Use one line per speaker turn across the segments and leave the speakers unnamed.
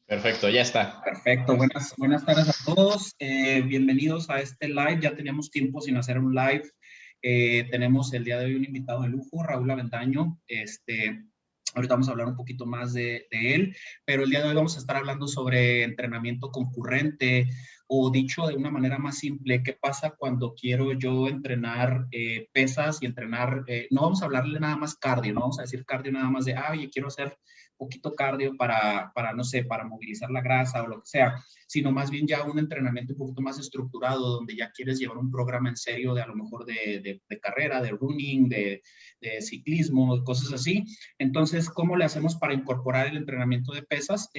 Perfecto, ya está.
Perfecto, buenas tardes a todos. Bienvenidos a este live. Ya teníamos tiempo sin hacer un live. Tenemos el día de hoy un invitado de lujo, Raúl Avendaño. Ahorita vamos a hablar un poquito más de él, pero el día de hoy vamos a estar hablando sobre entrenamiento concurrente, o dicho de una manera más simple, ¿qué pasa cuando quiero yo entrenar pesas y entrenar? No vamos a hablarle nada más cardio, no vamos a decir cardio nada más de, oye, quiero hacer poquito cardio no sé, para movilizar la grasa o lo que sea, sino más bien ya un entrenamiento un poquito más estructurado, donde ya quieres llevar un programa en serio de a lo mejor de carrera, de running, de ciclismo, cosas así. Entonces, ¿cómo le hacemos para incorporar el entrenamiento de pesas?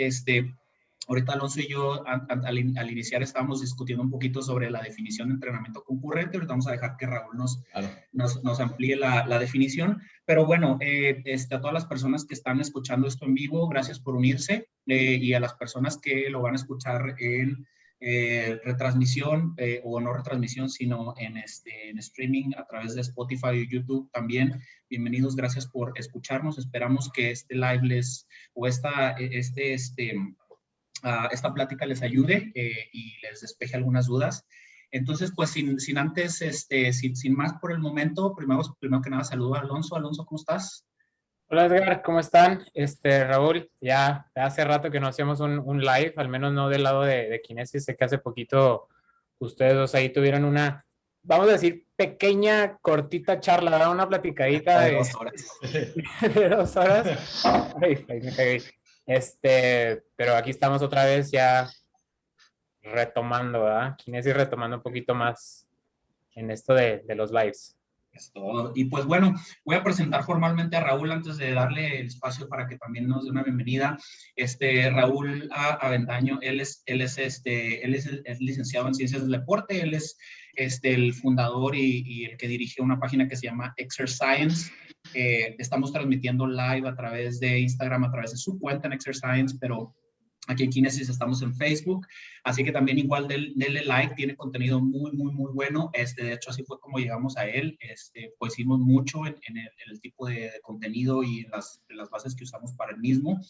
Ahorita Alonso y yo al iniciar estábamos discutiendo un poquito sobre la definición de entrenamiento concurrente. Ahorita vamos a dejar que Raúl nos amplíe la definición. Pero bueno, a todas las personas que están escuchando esto en vivo, gracias por unirse, y a las personas que lo van a escuchar en retransmisión o no retransmisión, sino en streaming a través de Spotify y YouTube también. Bienvenidos, gracias por escucharnos. Esperamos que este live o esta plática les ayude y les despeje algunas dudas. Entonces, pues sin antes, sin más por el momento, primero que nada saludo a Alonso. Alonso, ¿cómo estás?
Hola Edgar, ¿cómo están? Raúl, ya hace rato que no hacíamos un live, al menos no del lado de Kinesis. Sé que hace poquito ustedes dos ahí tuvieron una, vamos a decir, pequeña, cortita charla, ¿verdad? Una platicadita
De 2 horas.
de 2 horas. Ay, me cagué. Pero aquí estamos otra vez ya retomando, ¿verdad? Kinesis retomando un poquito más en esto de los lives.
Es todo. Y pues bueno, voy a presentar formalmente a Raúl antes de darle el espacio para que también nos dé una bienvenida. Raúl Avendaño, es licenciado en Ciencias del Deporte. Él es el fundador y el que dirige una página que se llama Exercise. Estamos transmitiendo live a través de Instagram, a través de su cuenta en Exercise, pero aquí en Kinesis estamos en Facebook, así que también igual denle like, tiene contenido muy bueno. De hecho, así fue como llegamos a él. Pues hicimos mucho en el tipo de contenido y en las bases que usamos para el mismo.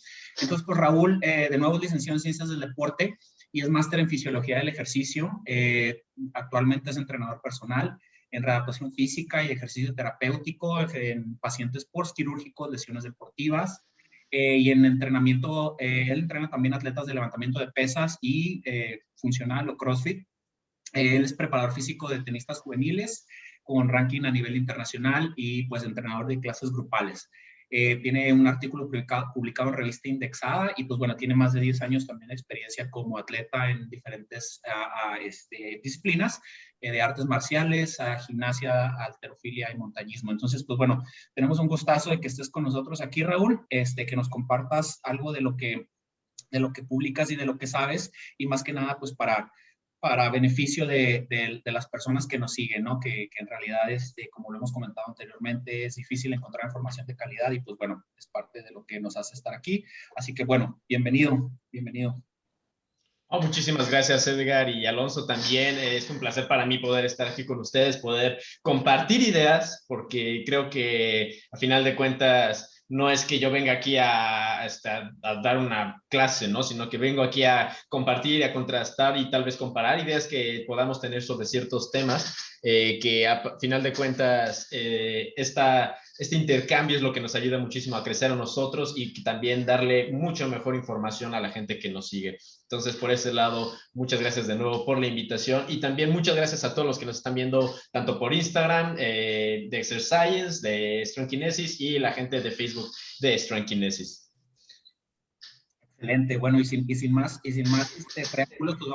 Entonces, pues Raúl, de nuevo es licenciado en Ciencias del Deporte y es máster en Fisiología del Ejercicio. Actualmente es entrenador personal en readaptación física y ejercicio terapéutico en pacientes postquirúrgicos, lesiones deportivas. Y en entrenamiento, él entrena también atletas de levantamiento de pesas y funcional o CrossFit. Él es preparador físico de tenistas juveniles con ranking a nivel internacional y pues entrenador de clases grupales. Tiene un artículo publicado en revista indexada y pues bueno, tiene más de 10 años también de experiencia como atleta en diferentes disciplinas de artes marciales, gimnasia, halterofilia y montañismo. Entonces, pues bueno, tenemos un gustazo de que estés con nosotros aquí, Raúl, que nos compartas algo de lo que publicas y de lo que sabes, y más que nada, pues para beneficio de las personas que nos siguen, ¿no? Que en realidad, como lo hemos comentado anteriormente, es difícil encontrar información de calidad y pues bueno, es parte de lo que nos hace estar aquí. Así que bueno, bienvenido.
Oh, muchísimas gracias, Edgar y Alonso también. Es un placer para mí poder estar aquí con ustedes, poder compartir ideas, porque creo que a final de cuentas no es que yo venga aquí a dar una clase, ¿no? Sino que vengo aquí a compartir, a contrastar y tal vez comparar ideas que podamos tener sobre ciertos temas, que a final de cuentas este intercambio es lo que nos ayuda muchísimo a crecer a nosotros y también darle mucho mejor información a la gente que nos sigue. Entonces, por ese lado, muchas gracias de nuevo por la invitación y también muchas gracias a todos los que nos están viendo tanto por Instagram, de Exercise, de Strong Kinesis y la gente de Facebook de Strong Kinesis.
Excelente. Bueno, y sin más preámbulos, pues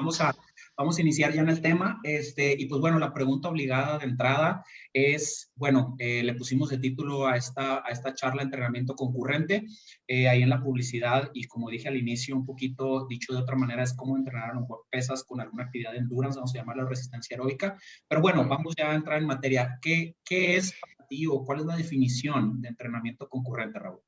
vamos a iniciar ya en el tema. Y pues bueno, la pregunta obligada de entrada es, bueno, le pusimos de título a esta charla entrenamiento concurrente, ahí en la publicidad, y como dije al inicio, un poquito dicho de otra manera, es cómo entrenar a lo mejor pesas con alguna actividad de endurance, vamos a llamarla resistencia aeróbica. Pero bueno, vamos ya a entrar en materia. ¿Qué es para ti o cuál es la definición de entrenamiento concurrente, Raúl?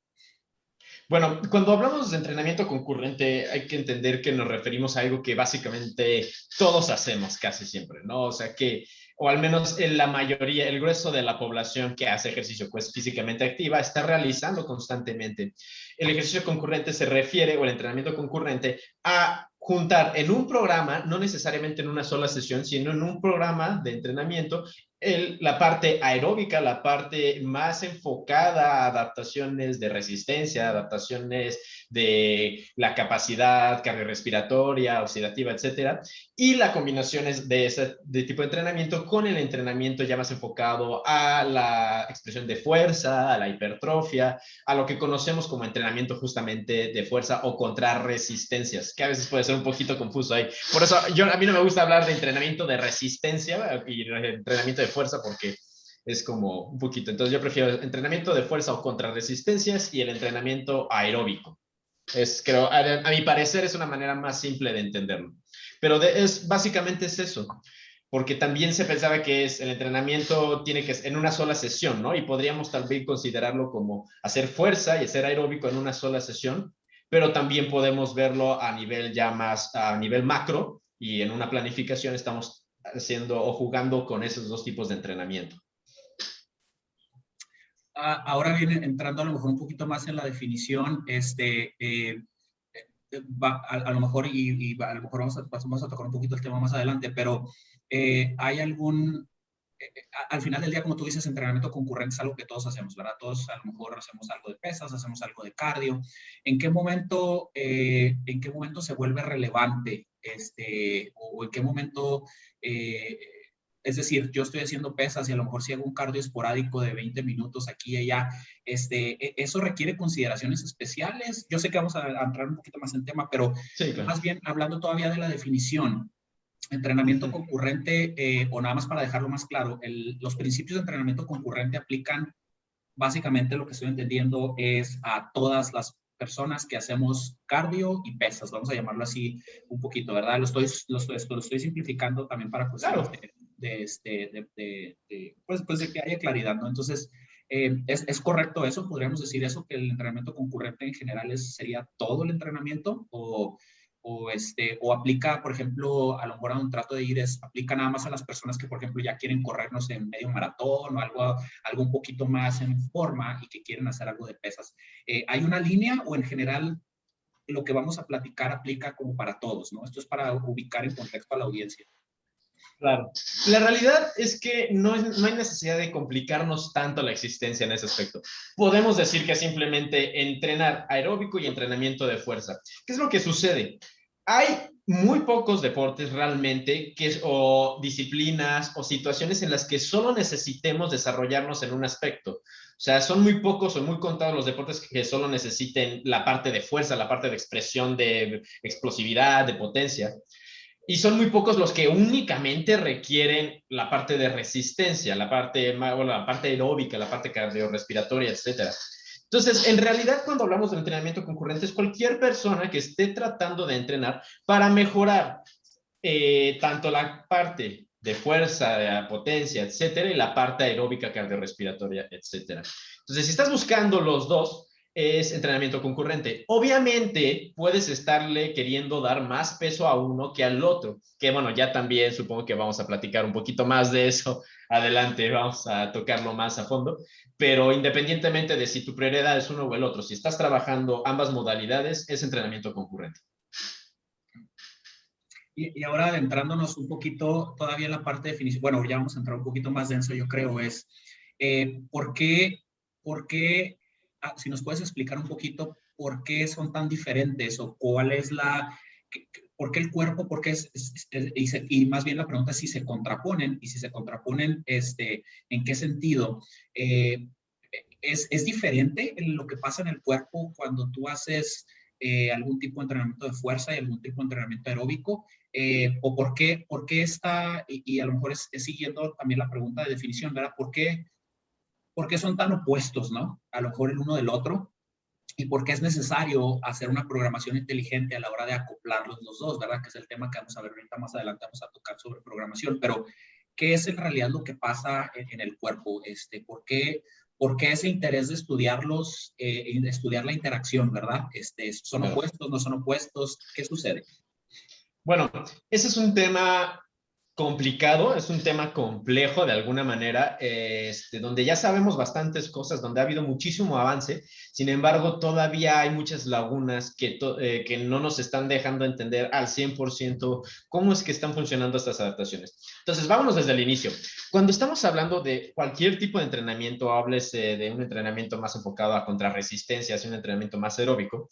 Bueno, cuando hablamos de entrenamiento concurrente, hay que entender que nos referimos a algo que básicamente todos hacemos casi siempre, ¿no? O sea, que o al menos en la mayoría, el grueso de la población que hace ejercicio pues, físicamente activa, está realizando constantemente. El ejercicio concurrente se refiere, o el entrenamiento concurrente, a juntar en un programa, no necesariamente en una sola sesión, sino en un programa de entrenamiento, la parte aeróbica, la parte más enfocada a adaptaciones de resistencia, adaptaciones de la capacidad cardiorrespiratoria, oxidativa, etcétera, y la combinación es de ese tipo de entrenamiento con el entrenamiento ya más enfocado a la expresión de fuerza, a la hipertrofia, a lo que conocemos como entrenamiento justamente de fuerza o contra resistencias, que a veces puede ser un poquito confuso ahí. Por eso a mí no me gusta hablar de entrenamiento de resistencia y entrenamiento de fuerza porque es como un poquito. Entonces yo prefiero entrenamiento de fuerza o contra resistencias y el entrenamiento aeróbico. Creo, a mi parecer es una manera más simple de entenderlo. Pero básicamente es eso, porque también se pensaba que el entrenamiento tiene que ser en una sola sesión, ¿no? Y podríamos también considerarlo como hacer fuerza y hacer aeróbico en una sola sesión, pero también podemos verlo a nivel ya más, a nivel macro, y en una planificación estamos haciendo o jugando con esos dos tipos de entrenamiento.
Ahora viene entrando a lo mejor un poquito más en la definición, a lo mejor, a lo mejor vamos a tocar un poquito el tema más adelante, pero hay algún, al final del día, como tú dices, entrenamiento concurrente es algo que todos hacemos, ¿verdad? Todos a lo mejor hacemos algo de pesas, hacemos algo de cardio. ¿En qué momento se vuelve relevante? O en qué momento, es decir, yo estoy haciendo pesas y a lo mejor si hago un cardio esporádico de 20 minutos aquí y allá, ¿eso requiere consideraciones especiales? Yo sé que vamos a entrar un poquito más en tema, pero sí, claro. Más bien hablando todavía de la definición, entrenamiento concurrente, o nada más para dejarlo más claro, los principios de entrenamiento concurrente aplican básicamente, lo que estoy entendiendo es a todas las personas que hacemos cardio y pesas, vamos a llamarlo así un poquito, ¿verdad? Lo estoy simplificando también para cuestiones pues de que haya claridad, ¿no? Entonces, ¿es correcto eso? ¿Podríamos decir eso, que el entrenamiento concurrente en general sería todo el entrenamiento? O aplica, por ejemplo, a lo mejor a un trato de ir, aplica nada más a las personas que, por ejemplo, ya quieren corrernos en medio maratón o algo un poquito más en forma y que quieren hacer algo de pesas. ¿Hay una línea o en general lo que vamos a platicar aplica como para todos, ¿no? Esto es para ubicar en contexto a la audiencia.
Claro. La realidad es que no hay necesidad de complicarnos tanto la existencia en ese aspecto. Podemos decir que simplemente entrenar aeróbico y entrenamiento de fuerza. ¿Qué es lo que sucede? Hay muy pocos deportes realmente o disciplinas o situaciones en las que solo necesitemos desarrollarnos en un aspecto. O sea, son muy pocos o muy contados los deportes que solo necesiten la parte de fuerza, la parte de expresión de explosividad, de potencia. Y son muy pocos los que únicamente requieren la parte de resistencia, la parte aeróbica, la parte cardiorrespiratoria, etc. Entonces, en realidad, cuando hablamos de entrenamiento concurrente, es cualquier persona que esté tratando de entrenar para mejorar tanto la parte de fuerza, de potencia, etcétera, y la parte aeróbica cardiorrespiratoria, etcétera. Entonces, si estás buscando los dos, es entrenamiento concurrente. Obviamente, puedes estarle queriendo dar más peso a uno que al otro, que bueno, ya también supongo que vamos a platicar un poquito más de eso adelante, vamos a tocarlo más a fondo, pero independientemente de si tu prioridad es uno o el otro, si estás trabajando ambas modalidades, es entrenamiento concurrente.
Y ahora adentrándonos un poquito todavía en la parte de definición, bueno, ya vamos a entrar un poquito más denso, yo creo, es ¿por qué si nos puedes explicar un poquito por qué son tan diferentes o cuál es por qué el cuerpo, por qué y más bien la pregunta es si se contraponen, y si se contraponen, ¿en qué sentido? ¿Es diferente en lo que pasa en el cuerpo cuando tú haces algún tipo de entrenamiento de fuerza y algún tipo de entrenamiento aeróbico? ¿O por qué está, y a lo mejor es siguiendo también la pregunta de definición, ¿verdad? ¿Por qué son tan opuestos, ¿no? A lo mejor el uno del otro, y por qué es necesario hacer una programación inteligente a la hora de acoplarlos los dos, ¿verdad? Que es el tema que vamos a ver ahorita más adelante, vamos a tocar sobre programación, pero ¿qué es en realidad lo que pasa en el cuerpo? ¿Por qué ese interés de estudiarlos, estudiar la interacción, ¿verdad? ¿Son opuestos, no son opuestos? ¿Qué sucede?
Bueno, ese es un tema complicado, es un tema complejo de alguna manera, donde ya sabemos bastantes cosas, donde ha habido muchísimo avance. Sin embargo, todavía hay muchas lagunas que no nos están dejando entender al 100% cómo es que están funcionando estas adaptaciones. Entonces, vámonos desde el inicio. Cuando estamos hablando de cualquier tipo de entrenamiento, háblese de un entrenamiento más enfocado a contrarresistencia, un entrenamiento más aeróbico,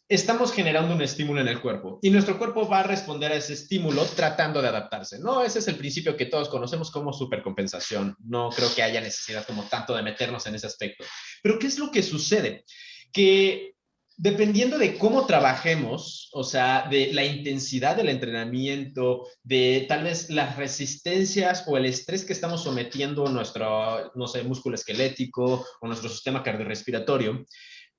estamos generando un estímulo en el cuerpo y nuestro cuerpo va a responder a ese estímulo tratando de adaptarse, ¿no? Ese es el principio que todos conocemos como supercompensación. No creo que haya necesidad como tanto de meternos en ese aspecto. Pero ¿qué es lo que sucede? Que dependiendo de cómo trabajemos, o sea, de la intensidad del entrenamiento, de tal vez las resistencias o el estrés que estamos sometiendo a nuestro, no sé, músculo esquelético o nuestro sistema cardiorrespiratorio,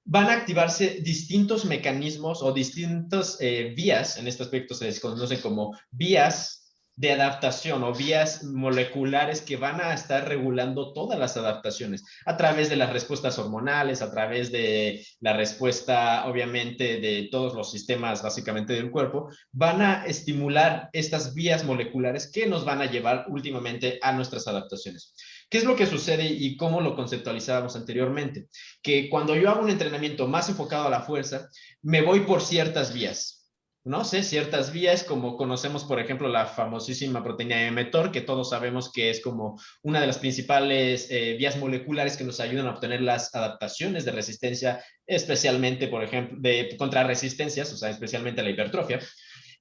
van a activarse distintos mecanismos o distintas vías, en este aspecto se les conoce como vías de adaptación o vías moleculares que van a estar regulando todas las adaptaciones a través de las respuestas hormonales, a través de la respuesta, obviamente, de todos los sistemas básicamente del cuerpo, van a estimular estas vías moleculares que nos van a llevar últimamente a nuestras adaptaciones. ¿Qué es lo que sucede y cómo lo conceptualizábamos anteriormente? Que cuando yo hago un entrenamiento más enfocado a la fuerza, me voy por ciertas vías. No sé, ciertas vías como conocemos, por ejemplo, la famosísima proteína mTOR, que todos sabemos que es como una de las principales vías moleculares que nos ayudan a obtener las adaptaciones de resistencia, especialmente, por ejemplo, de contrarresistencias, o sea, especialmente la hipertrofia.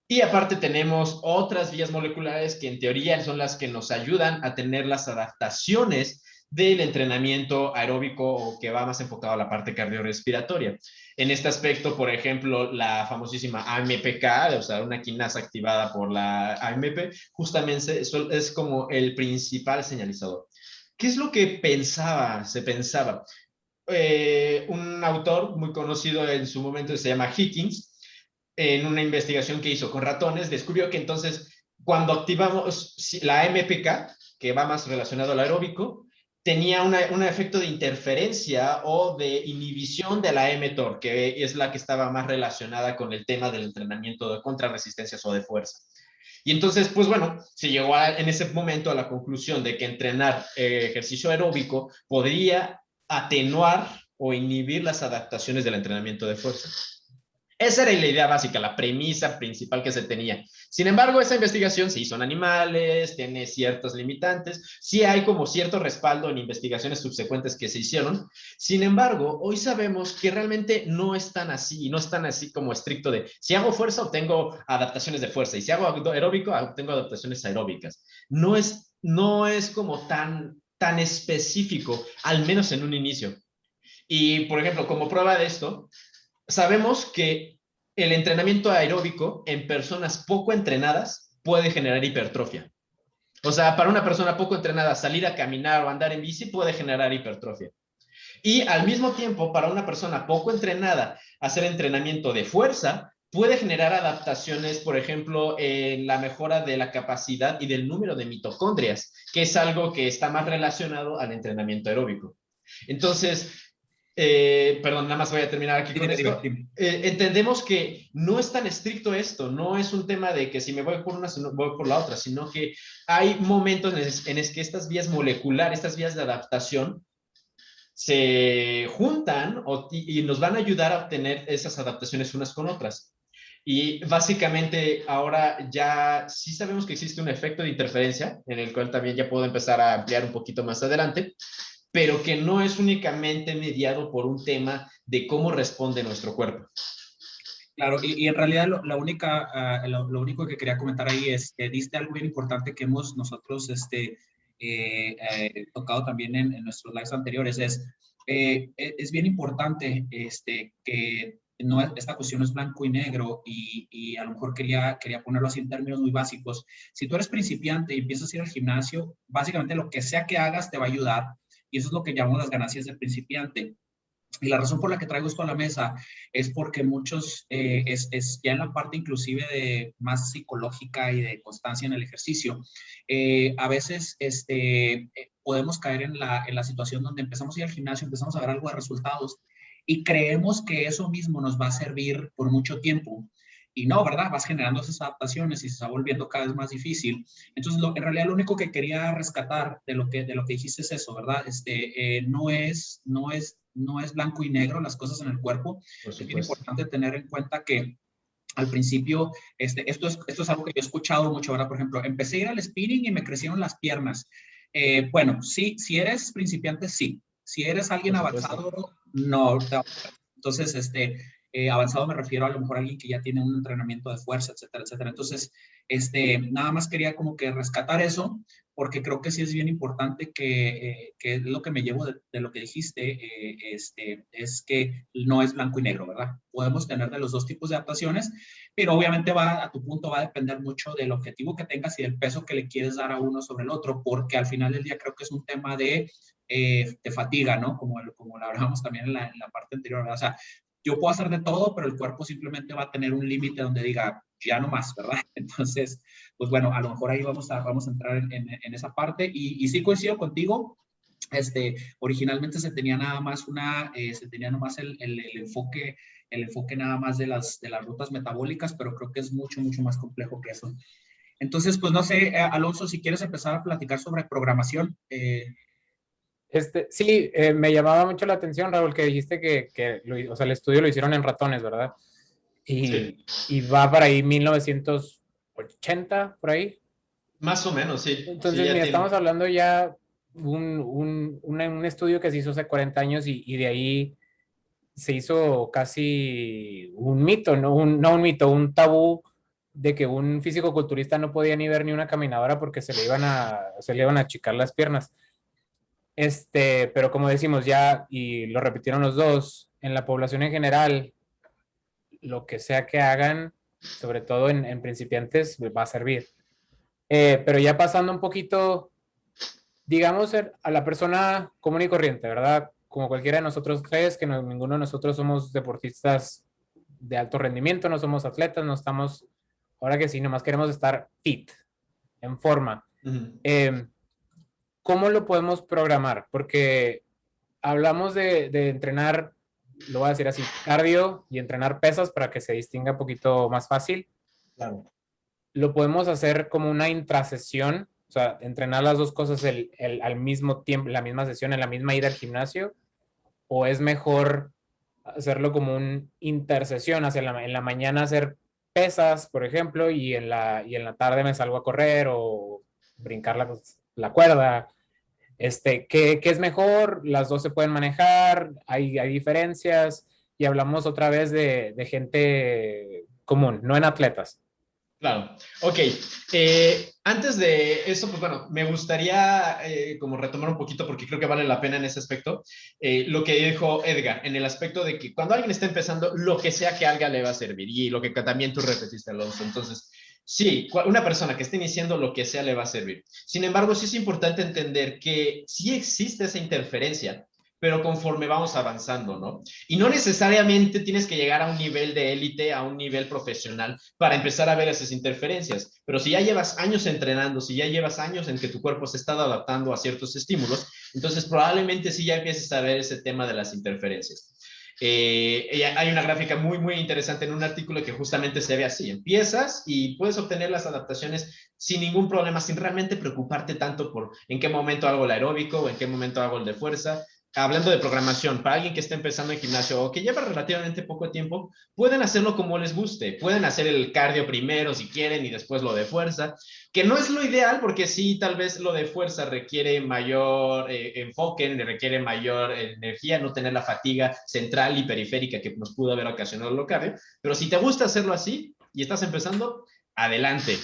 Y aparte tenemos otras vías moleculares que en teoría son las que nos ayudan a tener las adaptaciones del entrenamiento aeróbico o que va más enfocado a la parte cardiorrespiratoria. En este aspecto, por ejemplo, la famosísima AMPK, o sea, una quinasa activada por la AMP, justamente es como el principal señalizador. ¿Qué es lo que se pensaba? Un autor muy conocido en su momento se llama Higgins, en una investigación que hizo con ratones, descubrió que entonces cuando activamos la MPK, que va más relacionado al aeróbico, tenía un efecto de interferencia o de inhibición de la mTOR, que es la que estaba más relacionada con el tema del entrenamiento de contrarresistencias o de fuerza. Y entonces, pues bueno, se llegó en ese momento a la conclusión de que entrenar ejercicio aeróbico podría atenuar o inhibir las adaptaciones del entrenamiento de fuerza. Esa era la idea básica, la premisa principal que se tenía. Sin embargo, esa investigación se hizo en animales, tiene ciertos limitantes, sí hay como cierto respaldo en investigaciones subsecuentes que se hicieron. Sin embargo, hoy sabemos que realmente no es tan así, no es tan así como estricto de si hago fuerza obtengo adaptaciones de fuerza y si hago aeróbico obtengo adaptaciones aeróbicas. No es como tan específico, al menos en un inicio. Y, por ejemplo, como prueba de esto, sabemos que el entrenamiento aeróbico en personas poco entrenadas puede generar hipertrofia. O sea, para una persona poco entrenada, salir a caminar o andar en bici puede generar hipertrofia. Y al mismo tiempo, para una persona poco entrenada, hacer entrenamiento de fuerza puede generar adaptaciones, por ejemplo, en la mejora de la capacidad y del número de mitocondrias, que es algo que está más relacionado al entrenamiento aeróbico. Entonces, perdón, nada más voy a terminar aquí con esto. Entendemos que no es tan estricto esto, no es un tema de que si me voy por una, voy por la otra, sino que hay momentos en los que estas vías moleculares, estas vías de adaptación, se juntan y nos van a ayudar a obtener esas adaptaciones unas con otras. Y básicamente ahora ya sí sabemos que existe un efecto de interferencia, en el cual también ya puedo empezar a ampliar un poquito más adelante, pero que no es únicamente mediado por un tema de cómo responde nuestro cuerpo.
Claro, y en realidad lo único que quería comentar ahí es que diste algo bien importante que hemos nosotros tocado también en nuestros lives anteriores, es bien importante que no, esta cuestión no es blanco y negro y a lo mejor quería ponerlo así en términos muy básicos. Si tú eres principiante y empiezas a ir al gimnasio, básicamente lo que sea que hagas te va a ayudar y eso es lo que llamamos las ganancias del principiante. Y la razón por la que traigo esto a la mesa es porque muchos, es ya en la parte inclusive de más psicológica y de constancia en el ejercicio, a veces podemos caer en la situación donde empezamos a ir al gimnasio, empezamos a ver algo de resultados y creemos que eso mismo nos va a servir por mucho tiempo. Y no, ¿verdad? Vas generando esas adaptaciones y se está volviendo cada vez más difícil. Entonces, en realidad lo único que quería rescatar de lo que dijiste es eso, ¿verdad? No es blanco y negro las cosas en el cuerpo.
Por
Es bien
supuesto.
importante tener en cuenta que al principio, esto es algo que yo he escuchado mucho, ¿verdad? Por ejemplo, empecé a ir al spinning y me crecieron las piernas. Bueno, sí, si eres principiante, sí. Si eres alguien
Por supuesto.
avanzado, no. Entonces, avanzado me refiero a lo mejor a alguien que ya tiene un entrenamiento de fuerza, etcétera, etcétera. Entonces, nada más quería como que rescatar eso, porque creo que sí es bien importante que lo que me llevo de lo que dijiste, es que no es blanco y negro, ¿verdad? Podemos tener de los dos tipos de adaptaciones, pero obviamente a tu punto va a depender mucho del objetivo que tengas y del peso que le quieres dar a uno sobre el otro, porque al final del día creo que es un tema de fatiga, ¿no? Como lo hablábamos también en la parte anterior, ¿verdad? O sea, yo puedo hacer de todo, pero el cuerpo simplemente va a tener un límite donde diga, ya no más, ¿verdad? Entonces, pues bueno, a lo mejor ahí vamos a entrar en esa parte y sí coincido contigo. Originalmente se tenía nada más se tenía nomás el enfoque nada más de las rutas metabólicas, pero creo que es mucho, mucho más complejo que eso. Entonces, pues no sé, Alonso, si quieres empezar a platicar sobre programación.
Sí, me llamaba mucho la atención, Raúl, que dijiste o sea, el estudio lo hicieron en ratones, ¿verdad?
Sí.
Y va para ahí 1980, por ahí.
Más o menos, sí. Sí,
Entonces,
ya
mira, estamos
tiene.
hablando ya un estudio que se hizo hace 40 años y de ahí se hizo casi un mito, no un mito, un tabú de que un físico-culturista no podía ni ver ni una caminadora porque se le iban a achicar las piernas. Pero como decimos ya, y lo repitieron los dos, en la población en general, lo que sea que hagan, sobre todo en principiantes, va a servir. Pero ya pasando un poquito, digamos, a la persona común y corriente, ¿verdad? Como cualquiera de nosotros tres, que ninguno de nosotros somos deportistas de alto rendimiento, no somos atletas, no estamos, ahora que sí, nomás queremos estar fit, en forma.
Ujú.
¿Cómo lo podemos programar? Porque hablamos de entrenar, lo voy a decir así, cardio y entrenar pesas para que se distinga un poquito más fácil.
Claro.
Lo podemos hacer como una intrasesión, o sea, entrenar las dos cosas al mismo tiempo, la misma sesión, en la misma ida al gimnasio, o es mejor hacerlo como un intersesión, en la mañana hacer pesas, por ejemplo, y en la tarde me salgo a correr o brincar la cuerda. ¿Qué es mejor? Las dos se pueden manejar, hay diferencias, y hablamos otra vez de gente común, no en atletas.
Claro, ok. Antes de eso, pues bueno, me gustaría como retomar un poquito porque creo que vale la pena en ese aspecto, lo que dijo Edgar, en el aspecto de que cuando alguien está empezando, lo que sea que haga le va a servir y lo que también tú repetiste, Alonso. Entonces, sí, una persona que esté iniciando, lo que sea le va a servir. Sin embargo, sí es importante entender que sí existe esa interferencia, pero conforme vamos avanzando, ¿no? Y no necesariamente tienes que llegar a un nivel de élite, a un nivel profesional, para empezar a ver esas interferencias. Pero si ya llevas años entrenando, si ya llevas años en que tu cuerpo se está adaptando a ciertos estímulos, entonces probablemente sí ya empieces a ver ese tema de las interferencias. Hay una gráfica muy, muy interesante en un artículo que justamente se ve así. Empiezas y puedes obtener las adaptaciones sin ningún problema, sin realmente preocuparte tanto por en qué momento hago el aeróbico o en qué momento hago el de fuerza. Hablando de programación, para alguien que está empezando en gimnasio o que lleva relativamente poco tiempo, pueden hacerlo como les guste. Pueden hacer el cardio primero si quieren y después lo de fuerza, que no es lo ideal porque sí, tal vez lo de fuerza requiere mayor enfoque, requiere mayor energía, no tener la fatiga central y periférica que nos pudo haber ocasionado el cardio. Pero si te gusta hacerlo así y estás empezando, adelante.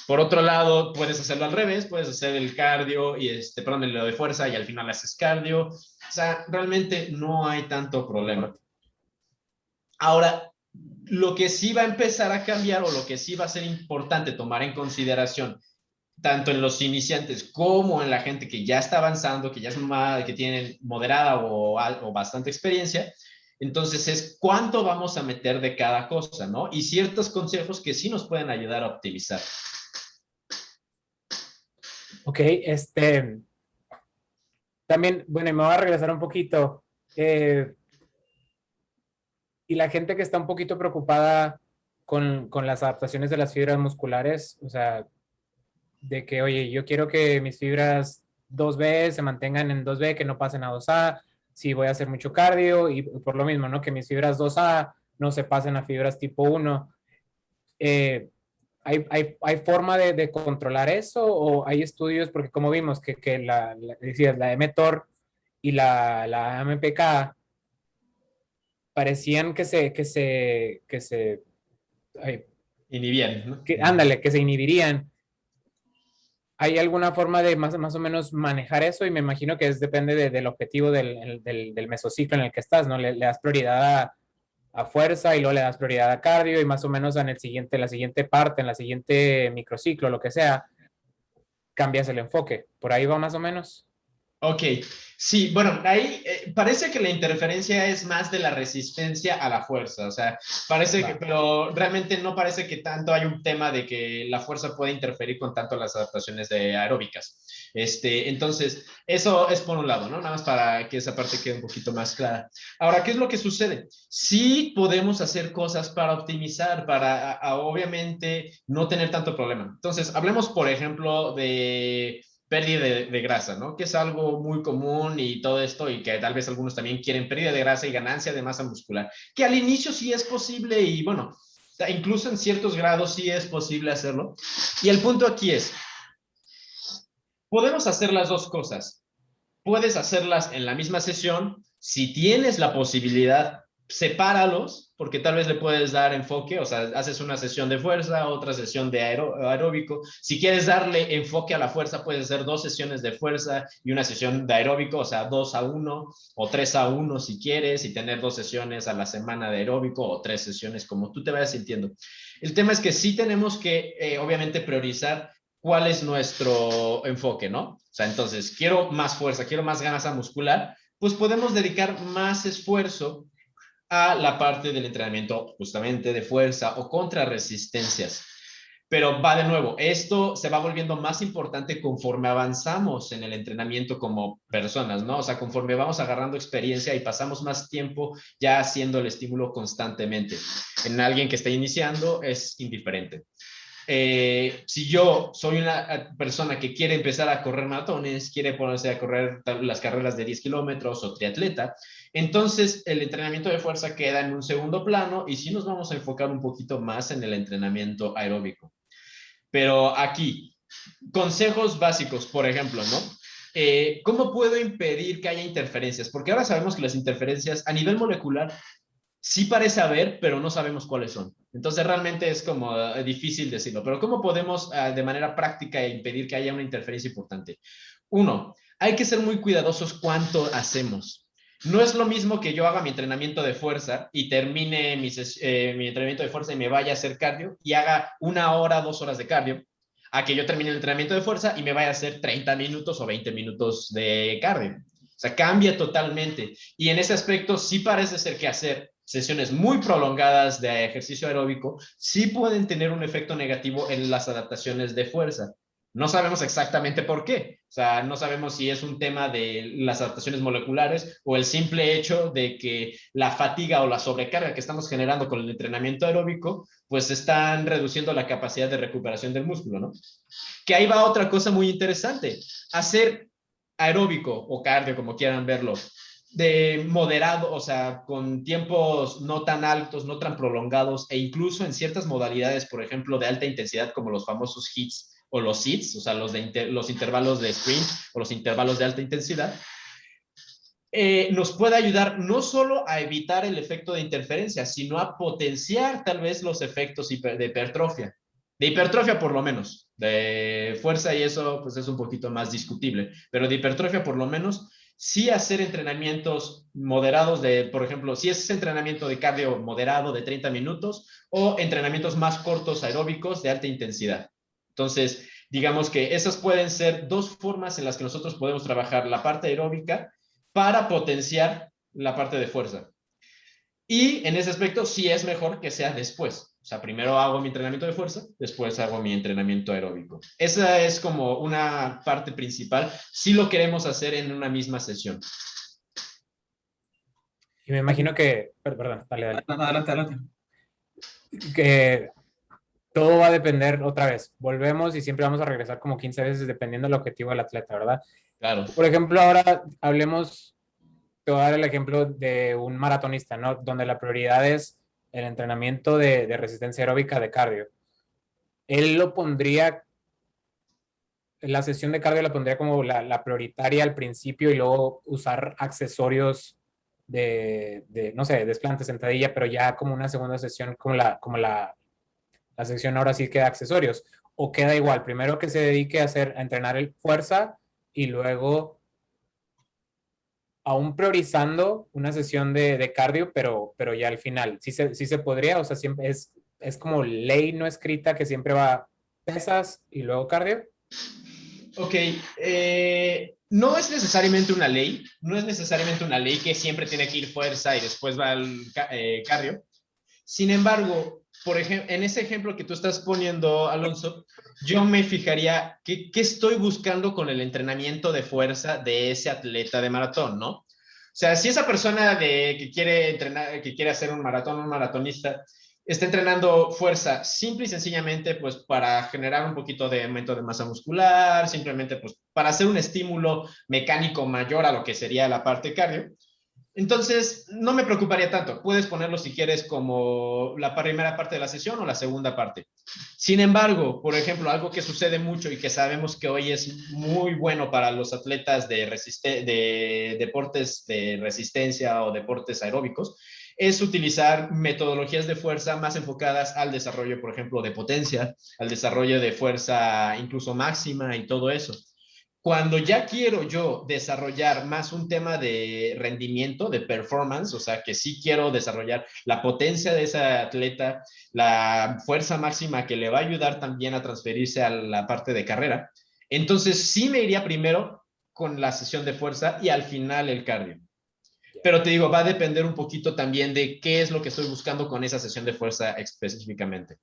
Por otro lado, puedes hacerlo al revés, puedes hacer el cardio y perdón, lo de fuerza y al final haces cardio. O sea, realmente no hay tanto problema. Ahora, lo que sí va a empezar a cambiar o lo que sí va a ser importante tomar en consideración, tanto en los iniciantes como en la gente que ya está avanzando, que ya es más, que tienen moderada o bastante experiencia, entonces es cuánto vamos a meter de cada cosa, ¿no? Y ciertos consejos que sí nos pueden ayudar a optimizar.
Ok, también, bueno, y me voy a regresar un poquito. Y la gente que está un poquito preocupada con las adaptaciones de las fibras musculares, o sea, de que, oye, yo quiero que mis fibras 2B se mantengan en 2B, que no pasen a 2A, si voy a hacer mucho cardio, y por lo mismo, ¿no? Que mis fibras 2A no se pasen a fibras tipo 1. ¿Hay forma de controlar eso o hay estudios? Porque como vimos que decías, la mTOR y la MPK parecían ay,
Inhibían, ¿no?
ándale, que se inhibirían. ¿Hay alguna forma de más o menos manejar eso? Y me imagino que depende del objetivo del mesociclo en el que estás, ¿no? Le das prioridad a fuerza y luego le das prioridad a cardio y más o menos en la siguiente parte, en la siguiente microciclo, lo que sea, cambias el enfoque. ¿Por ahí va más o menos?
Ok, sí, bueno, ahí parece que la interferencia es más de la resistencia a la fuerza, o sea, parece que, pero realmente no parece que tanto hay un tema de que la fuerza puede interferir con tanto las adaptaciones de aeróbicas. Entonces, eso es por un lado, ¿no? Nada más para que esa parte quede un poquito más clara. Ahora, ¿qué es lo que sucede? Sí podemos hacer cosas para optimizar, para obviamente no tener tanto problema. Entonces, hablemos, por ejemplo, de pérdida de grasa, ¿no? Que es algo muy común y todo esto, y que tal vez algunos también quieren pérdida de grasa y ganancia de masa muscular, que al inicio sí es posible y bueno, incluso en ciertos grados sí es posible hacerlo. Y el punto aquí es, podemos hacer las dos cosas. Puedes hacerlas en la misma sesión. Si tienes la posibilidad, sepáralos, porque tal vez le puedes dar enfoque, o sea, haces una sesión de fuerza, otra sesión de aeróbico. Si quieres darle enfoque a la fuerza, puedes hacer 2 sesiones de fuerza y una sesión de aeróbico, o sea, 2-1 o 3-1 si quieres, y tener 2 sesiones a la semana de aeróbico o 3 sesiones como tú te vayas sintiendo. El tema es que sí tenemos que, obviamente, priorizar cuál es nuestro enfoque, ¿no? O sea, entonces, quiero más fuerza, quiero más masa muscular, pues podemos dedicar más esfuerzo a la parte del entrenamiento justamente de fuerza o contra resistencias. Pero va de nuevo, esto se va volviendo más importante conforme avanzamos en el entrenamiento como personas, ¿no? O sea, conforme vamos agarrando experiencia y pasamos más tiempo ya haciendo el estímulo constantemente. En alguien que está iniciando es indiferente. Si yo soy una persona que quiere empezar a correr maratones, quiere ponerse a correr las carreras de 10 kilómetros o triatleta, entonces el entrenamiento de fuerza queda en un segundo plano y sí nos vamos a enfocar un poquito más en el entrenamiento aeróbico. Pero aquí, consejos básicos, por ejemplo, ¿no? ¿Cómo puedo impedir que haya interferencias? Porque ahora sabemos que las interferencias a nivel molecular sí parece haber, pero no sabemos cuáles son. Entonces realmente es como difícil decirlo. Pero ¿cómo podemos de manera práctica impedir que haya una interferencia importante? Uno, hay que ser muy cuidadosos cuánto hacemos. No es lo mismo que yo haga mi entrenamiento de fuerza y termine mi entrenamiento de fuerza y me vaya a hacer cardio y haga 1 hora, 2 horas de cardio, a que yo termine el entrenamiento de fuerza y me vaya a hacer 30 minutos o 20 minutos de cardio. O sea, cambia totalmente. Y en ese aspecto sí parece ser que hacer sesiones muy prolongadas de ejercicio aeróbico sí pueden tener un efecto negativo en las adaptaciones de fuerza. No sabemos exactamente por qué. O sea, no sabemos si es un tema de las adaptaciones moleculares o el simple hecho de que la fatiga o la sobrecarga que estamos generando con el entrenamiento aeróbico, pues están reduciendo la capacidad de recuperación del músculo, ¿no? Que ahí va otra cosa muy interesante. Hacer aeróbico o cardio, como quieran verlo, de moderado, o sea, con tiempos no tan altos, no tan prolongados, e incluso en ciertas modalidades, por ejemplo, de alta intensidad, como los famosos HIITs o los SITs, o sea, los intervalos de sprint o los intervalos de alta intensidad, nos puede ayudar no solo a evitar el efecto de interferencia, sino a potenciar tal vez los efectos de hipertrofia. De hipertrofia por lo menos, de fuerza y eso pues es un poquito más discutible, pero de hipertrofia por lo menos, sí hacer entrenamientos moderados de, por ejemplo, si es entrenamiento de cardio moderado de 30 minutos o entrenamientos más cortos aeróbicos de alta intensidad. Entonces, digamos que esas pueden ser 2 formas en las que nosotros podemos trabajar la parte aeróbica para potenciar la parte de fuerza. Y en ese aspecto sí es mejor que sea después. O sea, primero hago mi entrenamiento de fuerza, después hago mi entrenamiento aeróbico. Esa es como una parte principal si lo queremos hacer en una misma sesión.
Y me imagino que, perdón, dale.
Adelante, adelante.
que todo va a depender otra vez. Volvemos y siempre vamos a regresar como 15 veces dependiendo del objetivo del atleta, ¿verdad?
Claro.
Por ejemplo, ahora hablemos, te voy a dar el ejemplo de un maratonista, ¿no? Donde la prioridad es el entrenamiento de resistencia aeróbica de cardio. Él lo pondría, la sesión de cardio la pondría como la prioritaria al principio y luego usar accesorios no sé, desplante, sentadilla, pero ya como una segunda sesión como la sección ahora sí queda accesorios. O queda igual, primero que se dedique a entrenar el fuerza y luego aún priorizando una sesión de cardio, pero ya al final. Sí se podría, o sea, siempre es como ley no escrita que siempre va pesas y luego cardio.
Ok, no es necesariamente una ley, no es necesariamente una ley que siempre tiene que ir fuerza y después va al cardio. Sin embargo, por ejemplo, en ese ejemplo que tú estás poniendo, Alonso, yo me fijaría qué estoy buscando con el entrenamiento de fuerza de ese atleta de maratón, ¿no? O sea, si esa persona que quiere entrenar, que quiere hacer un maratón, un maratonista, está entrenando fuerza simple y sencillamente pues para generar un poquito de aumento de masa muscular, simplemente pues para hacer un estímulo mecánico mayor a lo que sería la parte cardio, entonces, no me preocuparía tanto. Puedes ponerlo si quieres como la primera parte de la sesión o la segunda parte. Sin embargo, por ejemplo, algo que sucede mucho y que sabemos que hoy es muy bueno para los atletas de deportes de resistencia o deportes aeróbicos, es utilizar metodologías de fuerza más enfocadas al desarrollo, por ejemplo, de potencia, al desarrollo de fuerza incluso máxima y todo eso. Cuando ya quiero yo desarrollar más un tema de rendimiento, de performance, o sea, que sí quiero desarrollar la potencia de ese atleta, la fuerza máxima que le va a ayudar también a transferirse a la parte de carrera, entonces sí me iría primero con la sesión de fuerza y al final el cardio. Pero te digo, va a depender un poquito también de qué es lo que estoy buscando con esa sesión de fuerza específicamente.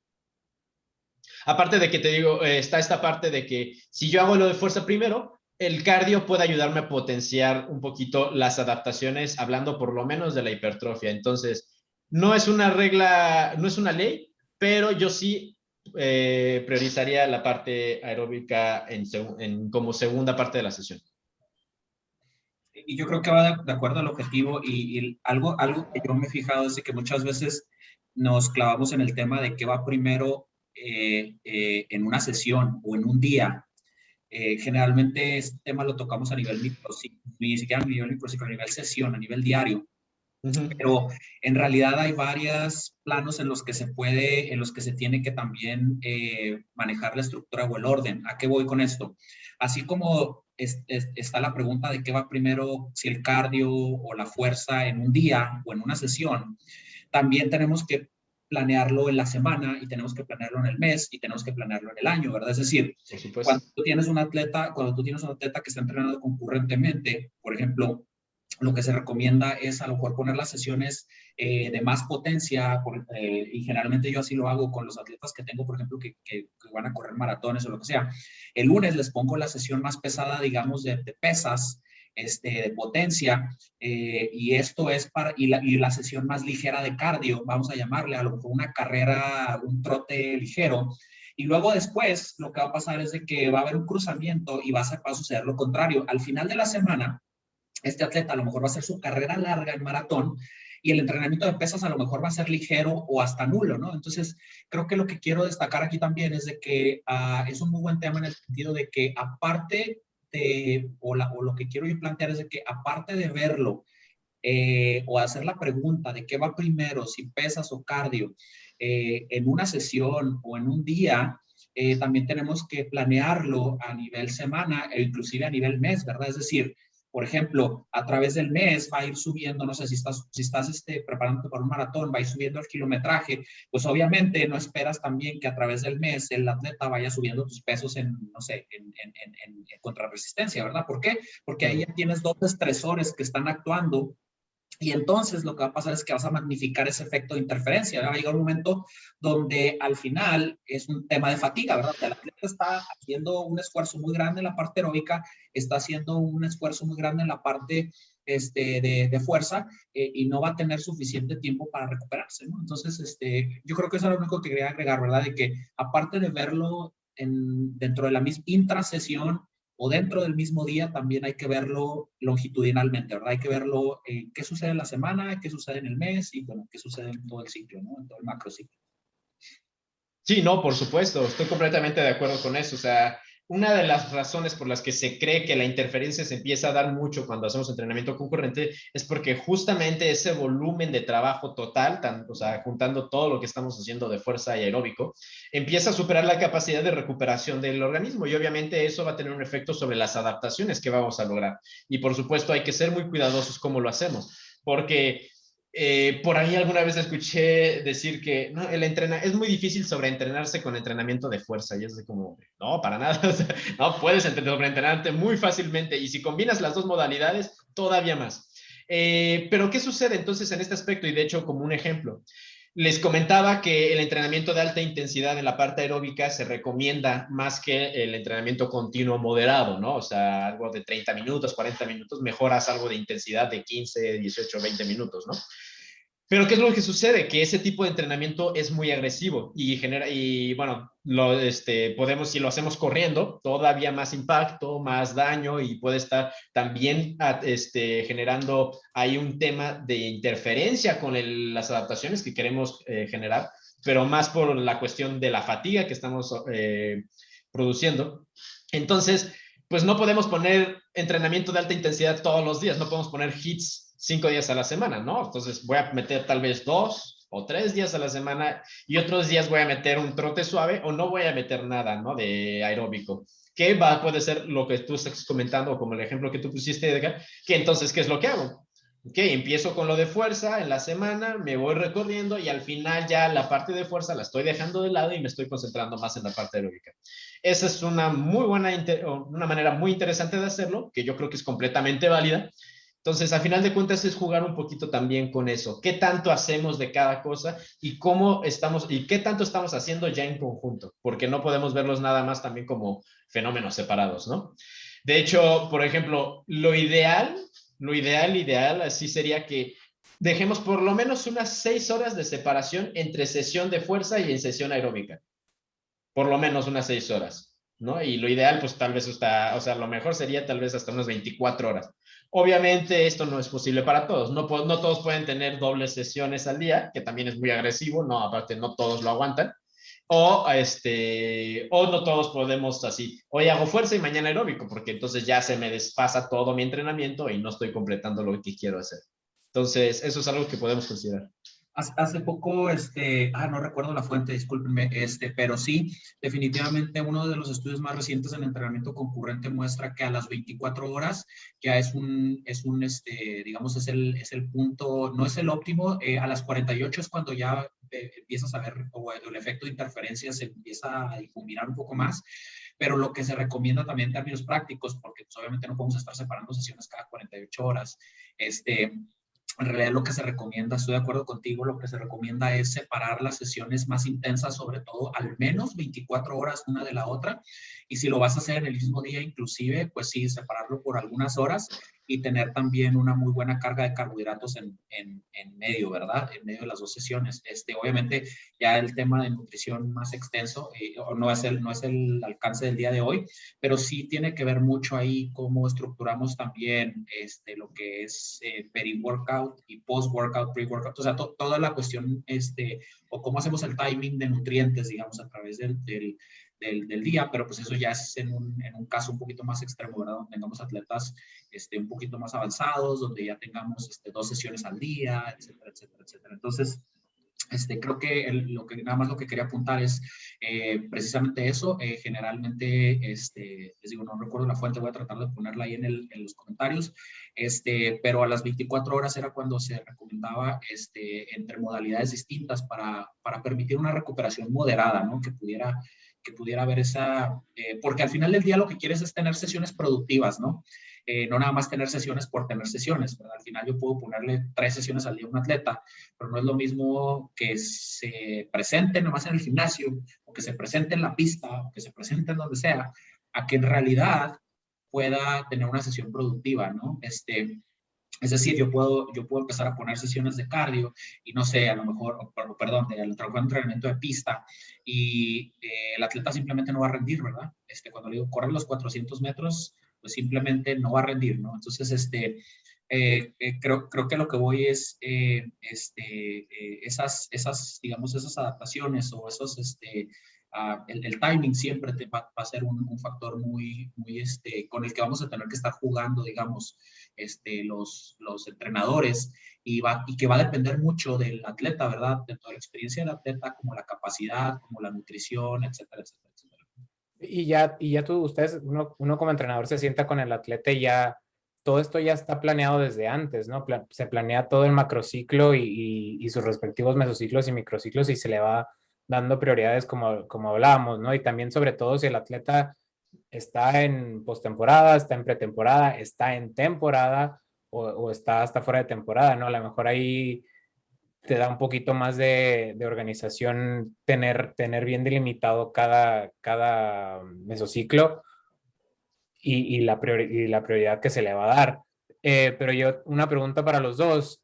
Aparte de que te digo, está esta parte de que si yo hago lo de fuerza primero, el cardio puede ayudarme a potenciar un poquito las adaptaciones, hablando por lo menos de la hipertrofia. Entonces, no es una regla, no es una ley, pero yo sí priorizaría la parte aeróbica como segunda parte de la sesión.
Y yo creo que va de acuerdo al objetivo y algo que yo me he fijado es que muchas veces nos clavamos en el tema de qué va primero en una sesión o en un día. Generalmente este tema lo tocamos a nivel micro, ni siquiera a nivel micro, sino a nivel sesión, a nivel diario. Pero en realidad hay varios planos en los que en los que se tiene que también manejar la estructura o el orden. ¿A qué voy con esto? Así como está la pregunta de qué va primero, si el cardio o la fuerza en un día o en una sesión, también tenemos que planearlo en la semana y tenemos que planearlo en el mes y tenemos que planearlo en el año, ¿verdad? Es decir, cuando tú tienes un atleta que está entrenando concurrentemente, por ejemplo, lo que se recomienda es a lo mejor poner las sesiones de más potencia y generalmente yo así lo hago con los atletas que tengo, por ejemplo, que van a correr maratones o lo que sea. El lunes les pongo la sesión más pesada, digamos, de pesas, de potencia, y esto es y la sesión más ligera de cardio, vamos a llamarle a lo mejor una carrera, un trote ligero. Y luego después lo que va a pasar es de que va a haber un cruzamiento y va a suceder lo contrario. Al final de la semana, este atleta a lo mejor va a hacer su carrera larga en maratón y el entrenamiento de pesas a lo mejor va a ser ligero o hasta nulo, ¿no? Entonces, creo que lo que quiero destacar aquí también es de que es un muy buen tema en el sentido de que aparte o lo que quiero yo plantear es de que aparte de verlo o hacer la pregunta de qué va primero, si pesas o cardio, en una sesión o en un día, también tenemos que planearlo a nivel semana e inclusive a nivel mes, ¿verdad? Es decir, por ejemplo, a través del mes va a ir subiendo, no sé, si estás preparándote para un maratón, va a ir subiendo el kilometraje, pues obviamente no esperas también que a través del mes el atleta vaya subiendo tus pesos no sé, en contrarresistencia, ¿verdad? ¿Por qué? Porque ahí ya tienes dos estresores que están actuando Y entonces lo que va a pasar es que vas a magnificar ese efecto de interferencia. Va a llegar un momento donde al final es un tema de fatiga, ¿verdad? El atleta está haciendo un esfuerzo muy grande en la parte aeróbica, está haciendo un esfuerzo muy grande en la parte de fuerza y no va a tener suficiente tiempo para recuperarse, ¿no? Entonces, yo creo que eso es lo único que quería agregar, ¿verdad? De que aparte de verlo dentro de la misma intrasesión, o dentro del mismo día, también hay que verlo longitudinalmente, ¿verdad? Hay que verlo qué sucede en la semana, qué sucede en el mes y, bueno, qué sucede en todo el ciclo, ¿no? En todo el macrociclo.
Sí, no, por supuesto, estoy completamente de acuerdo con eso. O sea, una de las razones por las que se cree que la interferencia se empieza a dar mucho cuando hacemos entrenamiento concurrente es porque justamente ese volumen de trabajo total, o sea, juntando todo lo que estamos haciendo de fuerza y aeróbico, empieza a superar la capacidad de recuperación del organismo y obviamente eso va a tener un efecto sobre las adaptaciones que vamos a lograr. Y por supuesto hay que ser muy cuidadosos cómo lo hacemos, porque por ahí alguna vez escuché decir que no, es muy difícil sobreentrenarse con entrenamiento de fuerza y es de como, no, para nada, o sea, no puedes sobreentrenarte muy fácilmente y si combinas las dos modalidades, todavía más. Pero ¿qué sucede entonces en este aspecto? Y de hecho, como un ejemplo, les comentaba que el entrenamiento de alta intensidad en la parte aeróbica se recomienda más que el entrenamiento continuo moderado, ¿no? O sea, algo de 30 minutos, 40 minutos, mejoras algo de intensidad de 15, 18, 20 minutos, ¿no? Pero ¿qué es lo que sucede? Que ese tipo de entrenamiento es muy agresivo y genera, y bueno, podemos, si lo hacemos corriendo, todavía más impacto, más daño y puede estar también generando ahí un tema de interferencia con las adaptaciones que queremos generar, pero más por la cuestión de la fatiga que estamos produciendo. Entonces, pues no podemos poner entrenamiento de alta intensidad todos los días, no podemos poner hits 5 días a la semana, ¿no? Entonces voy a meter tal vez 2 o 3 días a la semana y otros días voy a meter un trote suave o no voy a meter nada, ¿no? De aeróbico. Que puede ser lo que tú estás comentando, como el ejemplo que tú pusiste, Edgar, que entonces, ¿qué es lo que hago? Ok, empiezo con lo de fuerza en la semana, me voy recorriendo y al final ya la parte de fuerza la estoy dejando de lado y me estoy concentrando más en la parte aeróbica. Esa es una muy buena, una manera muy interesante de hacerlo, que yo creo que es completamente válida. Entonces, a final de cuentas es jugar un poquito también con eso. ¿Qué tanto hacemos de cada cosa y cómo estamos y qué tanto estamos haciendo ya en conjunto? Porque no podemos verlos nada más también como fenómenos separados, ¿no? De hecho, por ejemplo, ideal, así sería que dejemos por lo menos unas 6 horas de separación entre sesión de fuerza y en sesión aeróbica. Por lo menos unas 6 horas, ¿no? Y lo ideal, pues tal vez hasta, o sea, lo mejor sería tal vez hasta unas 24 horas. Obviamente esto no es posible para todos, no todos pueden tener dobles sesiones al día, que también es muy agresivo, no, aparte no todos lo aguantan, o no todos podemos así, hoy hago fuerza y mañana aeróbico, porque entonces ya se me desfasa todo mi entrenamiento y no estoy completando lo que quiero hacer. Entonces, eso es algo que podemos considerar.
Hace poco, no recuerdo la fuente, discúlpenme, pero sí, definitivamente uno de los estudios más recientes en entrenamiento concurrente muestra que a las 24 horas ya digamos, es el punto, no es el óptimo, a las 48 es cuando ya empiezas a ver, o el efecto de interferencia se empieza a difuminar un poco más, pero lo que se recomienda también en términos prácticos, porque pues, obviamente no podemos estar separando sesiones cada 48 horas, en realidad lo que se recomienda, estoy de acuerdo contigo, lo que se recomienda es separar las sesiones más intensas, sobre todo al menos 24 horas una de la otra, y si lo vas a hacer en el mismo día inclusive, pues sí, separarlo por algunas horas y tener también una muy buena carga de carbohidratos en medio, ¿verdad? En medio de las dos sesiones. Obviamente ya el tema de nutrición más extenso no es el alcance del día de hoy, pero sí tiene que ver mucho ahí cómo estructuramos también lo que es peri-workout y post-workout, pre-workout, o sea, toda la cuestión, o cómo hacemos el timing de nutrientes, digamos, a través del día, pero pues eso ya es en un caso un poquito más extremo, ¿verdad? Donde tengamos atletas un poquito más avanzados, donde ya tengamos 2 sesiones al día, etcétera, etcétera, etcétera. Entonces, creo que nada más lo que quería apuntar es precisamente eso. Generalmente, les digo, no recuerdo la fuente, voy a tratar de ponerla ahí en los comentarios, pero a las 24 horas era cuando se recomendaba entre modalidades distintas para permitir una recuperación moderada, ¿no? Que pudiera haber esa, porque al final del día lo que quieres es tener sesiones productivas, ¿no? no nada más tener sesiones por tener sesiones, ¿verdad? Al final yo puedo ponerle 3 sesiones al día a un atleta, pero no es lo mismo que se presente nomás en el gimnasio, o que se presente en la pista, o que se presente en donde sea, a que en realidad pueda tener una sesión productiva, ¿no? Es decir, yo puedo empezar a poner sesiones de cardio y no sé, a lo mejor, perdón, de entrenamiento de pista y el atleta simplemente no va a rendir, ¿verdad? Cuando le digo correr los 400 metros, pues simplemente no va a rendir, ¿no? Entonces, creo que lo que voy es digamos, esas adaptaciones o esos, el timing siempre va a ser un factor muy, con el que vamos a tener que estar jugando, digamos, los entrenadores y que va a depender mucho del atleta, ¿verdad? De toda la experiencia del atleta, como la capacidad, como la nutrición, etcétera, etcétera, etcétera.
Y ya uno como entrenador se sienta con el atleta y ya todo esto ya está planeado desde antes, ¿no? Se planea todo el macrociclo y sus respectivos mesociclos y microciclos y se le va dando prioridades como hablábamos, ¿no? Y también sobre todo si el atleta está en postemporada, está en pretemporada, está en temporada o está hasta fuera de temporada, ¿no? A lo mejor ahí te da un poquito más de organización tener bien delimitado cada mesociclo y la prioridad que se le va a dar. Pero yo, una pregunta para los dos.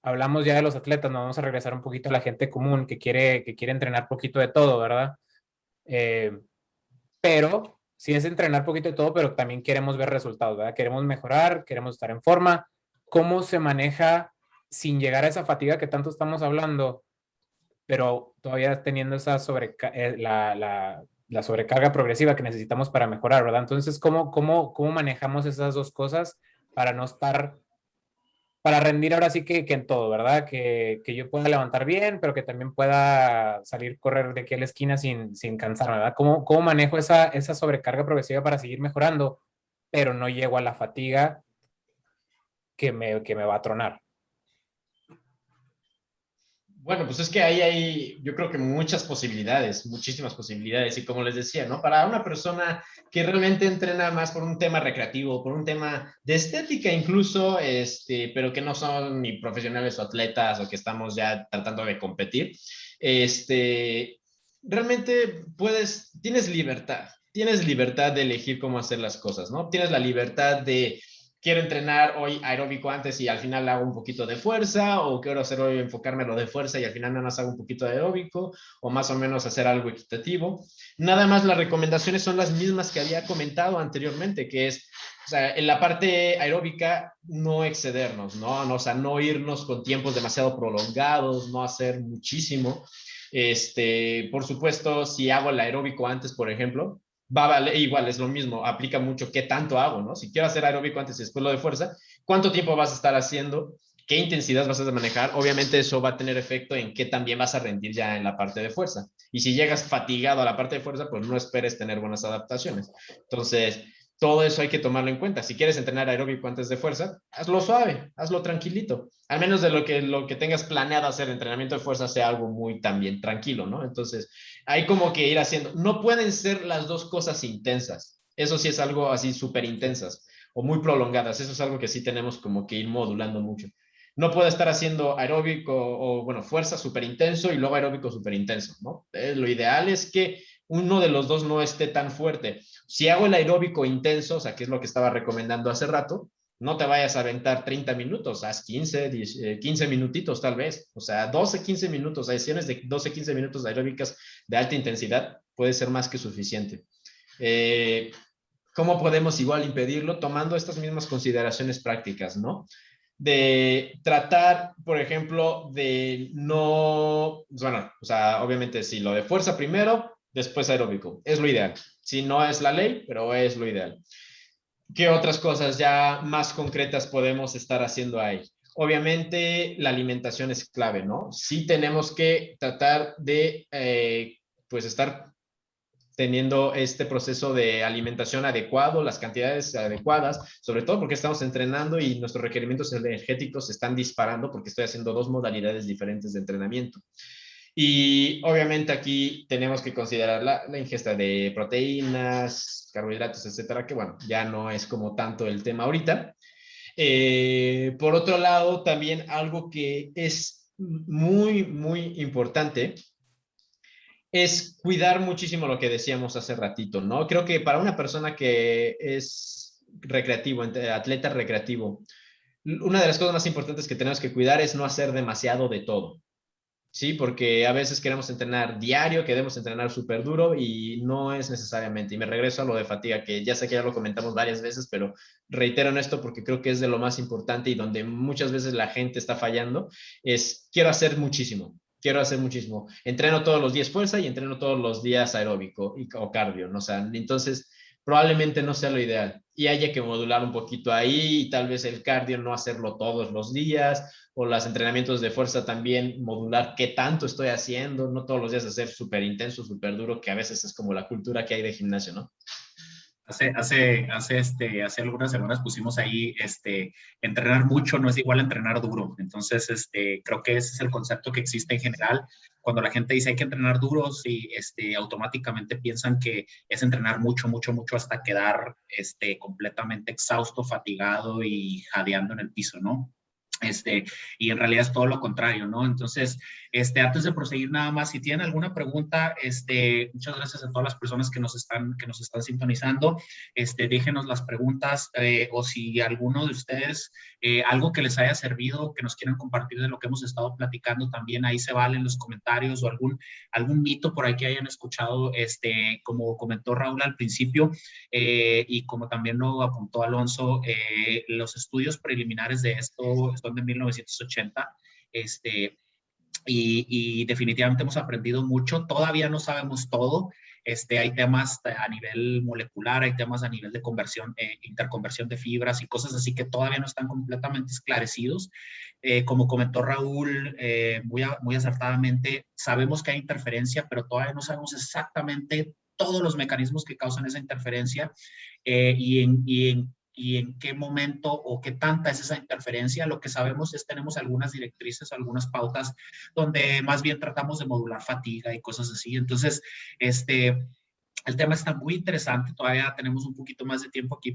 Hablamos ya de los atletas, nos vamos a regresar un poquito a la gente común que quiere entrenar poquito de todo, ¿verdad? Eh, pero sí es entrenar poquito de todo, pero también queremos ver resultados, ¿verdad? Queremos mejorar, queremos estar en forma. ¿Cómo se maneja sin llegar a esa fatiga que tanto estamos hablando, pero todavía teniendo esa la sobrecarga progresiva que necesitamos para mejorar, ¿verdad? Entonces, ¿cómo manejamos esas dos cosas para no estar, para rendir ahora sí que en todo, ¿verdad? Que yo pueda levantar bien, pero que también pueda salir correr de aquí a la esquina sin cansarme, ¿verdad? ¿Cómo manejo esa sobrecarga progresiva para seguir mejorando, pero no llego a la fatiga que me va a tronar?
Bueno, pues es que ahí hay, yo creo que muchas posibilidades, muchísimas posibilidades. Y como les decía, ¿no? Para una persona que realmente entrena más por un tema recreativo, por un tema de estética incluso, pero que no son ni profesionales o atletas o que estamos ya tratando de competir, realmente tienes libertad de elegir cómo hacer las cosas, ¿no? Tienes la libertad de quiero entrenar hoy aeróbico antes y al final hago un poquito de fuerza, o quiero hacer hoy enfocarme en lo de fuerza y al final nada más hago un poquito de aeróbico, o más o menos hacer algo equitativo. Nada más las recomendaciones son las mismas que había comentado anteriormente, que es, o sea, en la parte aeróbica no excedernos, ¿no? O sea, no irnos con tiempos demasiado prolongados, no hacer muchísimo. Por supuesto, si hago el aeróbico antes, por ejemplo, va a valer, igual es lo mismo, aplica mucho qué tanto hago, ¿no? Si quiero hacer aeróbico antes y después lo de fuerza, ¿cuánto tiempo vas a estar haciendo? ¿Qué intensidad vas a manejar? Obviamente eso va a tener efecto en qué también vas a rendir ya en la parte de fuerza. Y si llegas fatigado a la parte de fuerza, pues no esperes tener buenas adaptaciones. Entonces, todo eso hay que tomarlo en cuenta. Si quieres entrenar aeróbico antes de fuerza, hazlo suave, hazlo tranquilito. Al menos de lo que tengas planeado hacer, entrenamiento de fuerza sea algo muy también tranquilo, ¿no? Entonces, hay como que ir haciendo. No pueden ser las dos cosas intensas. Eso sí es algo así súper intensas o muy prolongadas. Eso es algo que sí tenemos como que ir modulando mucho. No puedo estar haciendo aeróbico o, bueno, fuerza súper intenso y luego aeróbico súper intenso, ¿no? Lo ideal es que uno de los dos no esté tan fuerte. Si hago el aeróbico intenso, o sea, que es lo que estaba recomendando hace rato, no te vayas a aventar 30 minutos, haz 15 minutitos tal vez, o sea, 12, 15 minutos, sesiones de 12, 15 minutos aeróbicas de alta intensidad puede ser más que suficiente. ¿Cómo podemos igual impedirlo? Tomando estas mismas consideraciones prácticas, ¿no? De tratar, por ejemplo, de no, bueno, o sea, obviamente sí, lo de fuerza primero, después aeróbico, es lo ideal. Si no es la ley, pero es lo ideal. ¿Qué otras cosas ya más concretas podemos estar haciendo ahí? Obviamente la alimentación es clave, ¿no? Sí tenemos que tratar de, pues, estar teniendo este proceso de alimentación adecuado, las cantidades adecuadas, sobre todo porque estamos entrenando y nuestros requerimientos energéticos se están disparando porque estoy haciendo dos modalidades diferentes de entrenamiento. Y obviamente aquí tenemos que considerar la ingesta de proteínas, carbohidratos, etcétera, que bueno, ya no es como tanto el tema ahorita. Por otro lado, también algo que es muy, muy importante es cuidar muchísimo lo que decíamos hace ratito, ¿no? Creo que para una persona que es recreativo, atleta recreativo, una de las cosas más importantes que tenemos que cuidar es no hacer demasiado de todo. Sí, porque a veces queremos entrenar diario, queremos entrenar súper duro y no es necesariamente. Y me regreso a lo de fatiga, que ya sé que ya lo comentamos varias veces, pero reitero en esto porque creo que es de lo más importante y donde muchas veces la gente está fallando, es quiero hacer muchísimo. Quiero hacer muchísimo. Entreno todos los días fuerza y entreno todos los días aeróbico o cardio, ¿no? O sea, entonces probablemente no sea lo ideal y haya que modular un poquito ahí y tal vez el cardio no hacerlo todos los días o los entrenamientos de fuerza también modular qué tanto estoy haciendo, no todos los días hacer súper intenso, súper duro, que a veces es como la cultura que hay de gimnasio, ¿no?
Hace algunas semanas pusimos ahí, entrenar mucho no es igual a entrenar duro. Entonces, creo que ese es el concepto que existe en general. Cuando la gente dice hay que entrenar duro, sí, automáticamente piensan que es entrenar mucho, mucho, mucho hasta quedar, completamente exhausto, fatigado y jadeando en el piso, ¿no? Y en realidad es todo lo contrario, ¿no? Entonces, antes de proseguir nada más, si tienen alguna pregunta, muchas gracias a todas las personas que nos están sintonizando, déjenos las preguntas, o si alguno de ustedes, algo que les haya servido, que nos quieran compartir de lo que hemos estado platicando, también ahí se valen los comentarios o algún mito por ahí que hayan escuchado, como comentó Raúl al principio, y como también lo apuntó Alonso, los estudios preliminares de esto son de 1980, y definitivamente hemos aprendido mucho. Todavía no sabemos todo. Hay temas a nivel molecular, hay temas a nivel de conversión, interconversión de fibras y cosas así que todavía no están completamente esclarecidos. Como comentó Raúl, muy acertadamente, sabemos que hay interferencia, pero todavía no sabemos exactamente todos los mecanismos que causan esa interferencia, y en qué momento o qué tanta es esa interferencia. Lo que sabemos es tenemos algunas directrices, algunas pautas donde más bien tratamos de modular fatiga y cosas así. Entonces, el tema está muy interesante, todavía tenemos un poquito más de tiempo aquí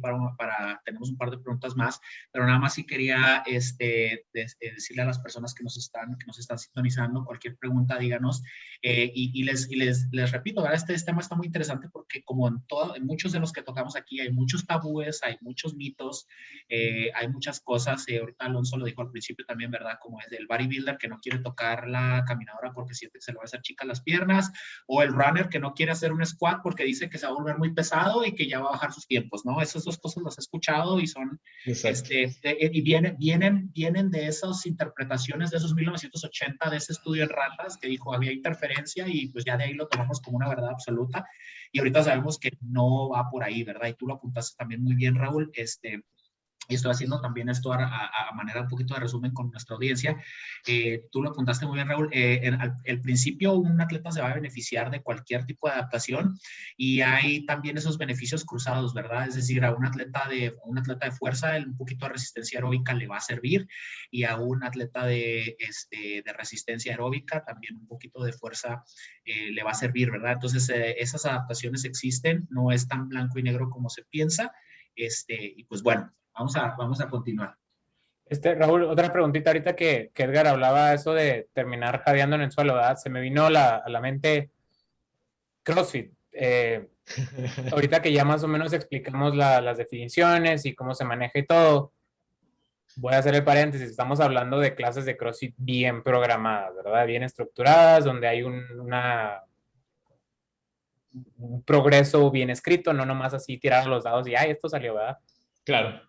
tenemos un par de preguntas más, pero nada más sí quería decirle a las personas que nos están sintonizando, cualquier pregunta díganos, y les repito, ¿verdad? Este tema está muy interesante porque como en muchos de los que tocamos aquí hay muchos tabúes, hay muchos mitos, hay muchas cosas, ahorita Alonso lo dijo al principio también, ¿verdad? Como es el bodybuilder que no quiere tocar la caminadora porque siente que se le va a hacer chica las piernas, o el runner que no quiere hacer un squat porque dice que se va a volver muy pesado y que ya va a bajar sus tiempos, ¿no? Esas dos cosas las he escuchado y son, y vienen de esas interpretaciones de esos 1980, de ese estudio en ratas que dijo había interferencia y pues ya de ahí lo tomamos como una verdad absoluta y ahorita sabemos que no va por ahí, ¿verdad? Y tú lo apuntaste también muy bien, Raúl, y estoy haciendo también esto a manera un poquito de resumen con nuestra audiencia. Tú lo apuntaste muy bien, Raúl. Al principio, un atleta se va a beneficiar de cualquier tipo de adaptación y hay también esos beneficios cruzados, ¿verdad? Es decir, a un atleta de fuerza, un poquito de resistencia aeróbica le va a servir y a un atleta de resistencia aeróbica también un poquito de fuerza le va a servir, ¿verdad? Entonces, esas adaptaciones existen, no es tan blanco y negro como se piensa. Y pues bueno, vamos a continuar.
Raúl, otra preguntita ahorita que Edgar hablaba eso de terminar jadeando en el suelo, ¿verdad? Se me vino a la mente CrossFit. Ahorita que ya más o menos explicamos las definiciones y cómo se maneja y todo, voy a hacer el paréntesis. Estamos hablando de clases de CrossFit bien programadas, ¿verdad? Bien estructuradas, donde hay un progreso bien escrito, no nomás así tirar los dados y, ay, esto salió, ¿verdad?
Claro.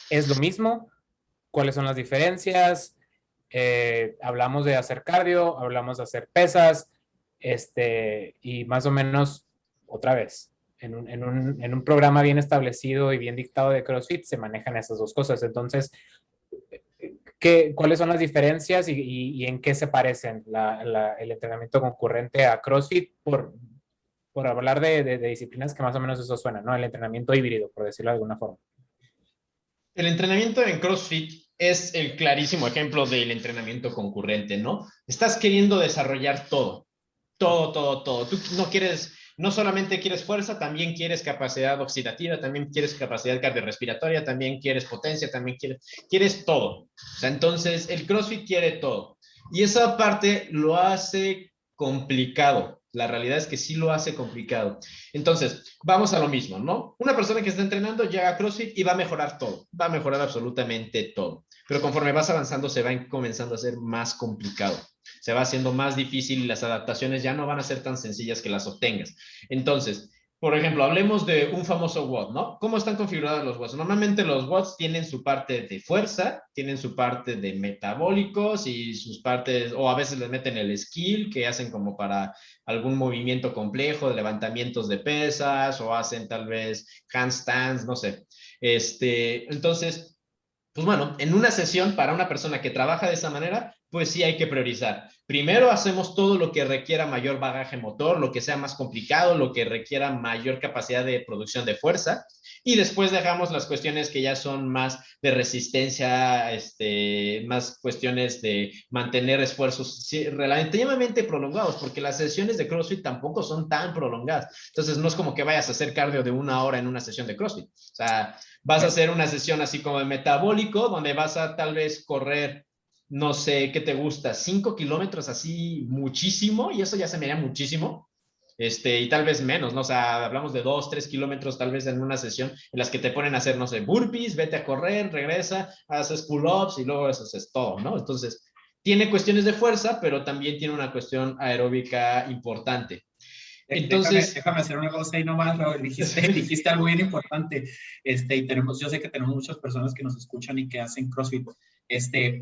Es lo mismo. ¿Cuáles son las diferencias? Hablamos de hacer cardio, hablamos de hacer pesas, y más o menos, otra vez, en un programa bien establecido y bien dictado de CrossFit se manejan esas dos cosas. Entonces, ¿cuáles son las diferencias y en qué se parecen el entrenamiento concurrente a CrossFit? Por hablar de disciplinas que más o menos eso suena, ¿no? El entrenamiento híbrido, por decirlo de alguna forma.
El entrenamiento en CrossFit es el clarísimo ejemplo del entrenamiento concurrente, ¿no? Estás queriendo desarrollar todo, todo, todo, todo. Tú no quieres, no solamente quieres fuerza, también quieres capacidad oxidativa, también quieres capacidad cardiorrespiratoria, también quieres potencia, también quieres todo. O sea, entonces el CrossFit quiere todo. Y esa parte lo hace complicado. La realidad es que sí lo hace complicado. Entonces, vamos a lo mismo, ¿no? Una persona que está entrenando llega a CrossFit y va a mejorar todo, va a mejorar absolutamente todo. Pero conforme vas avanzando, se va comenzando a ser más complicado. Se va haciendo más difícil y las adaptaciones ya no van a ser tan sencillas que las obtengas. Entonces, por ejemplo, hablemos de un famoso WOD, ¿no? ¿Cómo están configurados los WODs? Normalmente los WODs tienen su parte de fuerza, tienen su parte de metabólicos y sus partes, o a veces les meten el skill, que hacen como para algún movimiento complejo de levantamientos de pesas, o hacen tal vez handstands, no sé. Entonces, pues bueno, en una sesión para una persona que trabaja de esa manera, pues sí hay que priorizar. Primero hacemos todo lo que requiera mayor bagaje motor, lo que sea más complicado, lo que requiera mayor capacidad de producción de fuerza, y después dejamos las cuestiones que ya son más de resistencia, más cuestiones de mantener esfuerzos relativamente prolongados, porque las sesiones de CrossFit tampoco son tan prolongadas. Entonces no es como que vayas a hacer cardio de 1 hora en una sesión de CrossFit. O sea, vas a hacer una sesión así como de metabólico, donde vas a tal vez correr, no sé, ¿qué te gusta? 5 kilómetros así muchísimo, y eso ya se me haría muchísimo. Y tal vez menos, ¿no? O sea, hablamos de 2, 3 kilómetros tal vez en una sesión en las que te ponen a hacer, no sé, burpees, vete a correr, regresa, haces pull-ups y luego eso es todo, ¿no? Entonces, tiene cuestiones de fuerza, pero también tiene una cuestión aeróbica importante. Entonces,
déjame hacer una cosa ahí nomás, Raúl. Dijiste algo bien importante. Y yo sé que tenemos muchas personas que nos escuchan y que hacen CrossFit.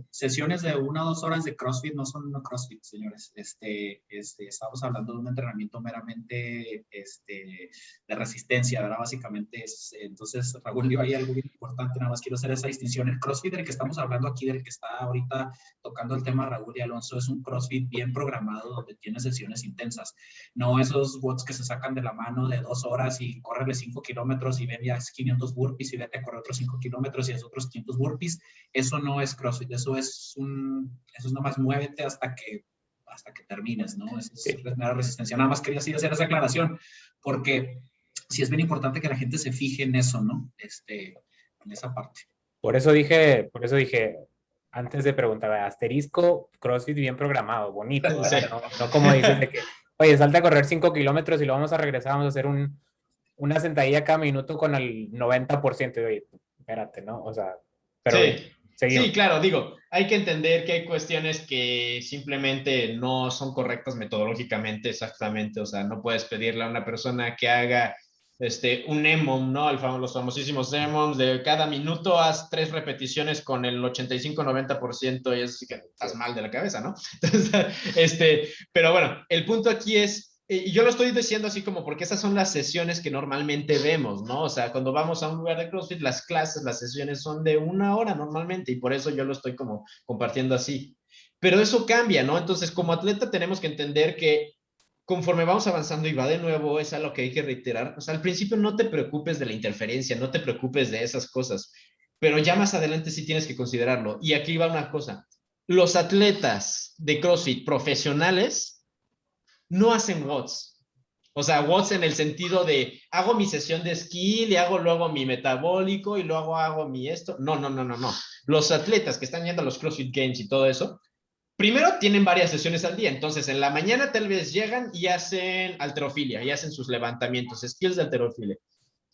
Sesiones de 1 o 2 horas de CrossFit no son CrossFit, señores. Estamos hablando de un entrenamiento meramente de resistencia, ¿verdad? Básicamente entonces, Raúl, digo, hay algo bien importante, nada más quiero hacer esa distinción. El CrossFit del que estamos hablando aquí, del que está ahorita tocando el tema Raúl y Alonso, es un CrossFit bien programado donde tiene sesiones intensas. No esos bots que se sacan de la mano de 2 horas y córrele 5 kilómetros y ven ya 500 burpees y vete a correr otros 5 kilómetros y es otros 500 burpees. Eso no es CrossFit, eso es nomás muévete hasta que termines, ¿no? Eso es mera resistencia. Nada más quería así hacer esa aclaración, porque sí es bien importante que la gente se fije en eso, ¿no? En esa parte.
Por eso dije, antes de preguntar, asterisco, CrossFit bien programado, bonito, ¿verdad?
Sí.
No como dices de que, oye, salta a correr 5 kilómetros y lo vamos a regresar, vamos a hacer una sentadilla cada minuto con el 90%. Y, oye, espérate, ¿no? O sea, pero
sí.
bien, seguimos.
Sí, claro, digo, hay que entender que hay cuestiones que simplemente no son correctas metodológicamente, exactamente, o sea, no puedes pedirle a una persona que haga un EMOM, ¿no? Los famosísimos EMOMs, de cada minuto haz 3 repeticiones con el 85-90% y eso sí que estás mal de la cabeza, ¿no? Entonces, pero bueno, el punto aquí es, y yo lo estoy diciendo así como porque esas son las sesiones que normalmente vemos, ¿no? O sea, cuando vamos a un lugar de CrossFit, las clases, las sesiones son de 1 hora normalmente y por eso yo lo estoy como compartiendo así. Pero eso cambia, ¿no? Entonces, como atleta tenemos que entender que conforme vamos avanzando y va de nuevo, es algo que hay que reiterar. O sea, al principio no te preocupes de la interferencia, no te preocupes de esas cosas, pero ya más adelante sí tienes que considerarlo. Y aquí va una cosa. Los atletas de CrossFit profesionales no hacen WODs. O sea, WODs en el sentido de hago mi sesión de skill y hago luego mi metabólico y luego hago mi esto. No, no, no, no, no. Los atletas que están yendo a los CrossFit Games y todo eso, primero tienen varias sesiones al día. Entonces, en la mañana tal vez llegan y hacen halterofilia y hacen sus levantamientos, skills de halterofilia.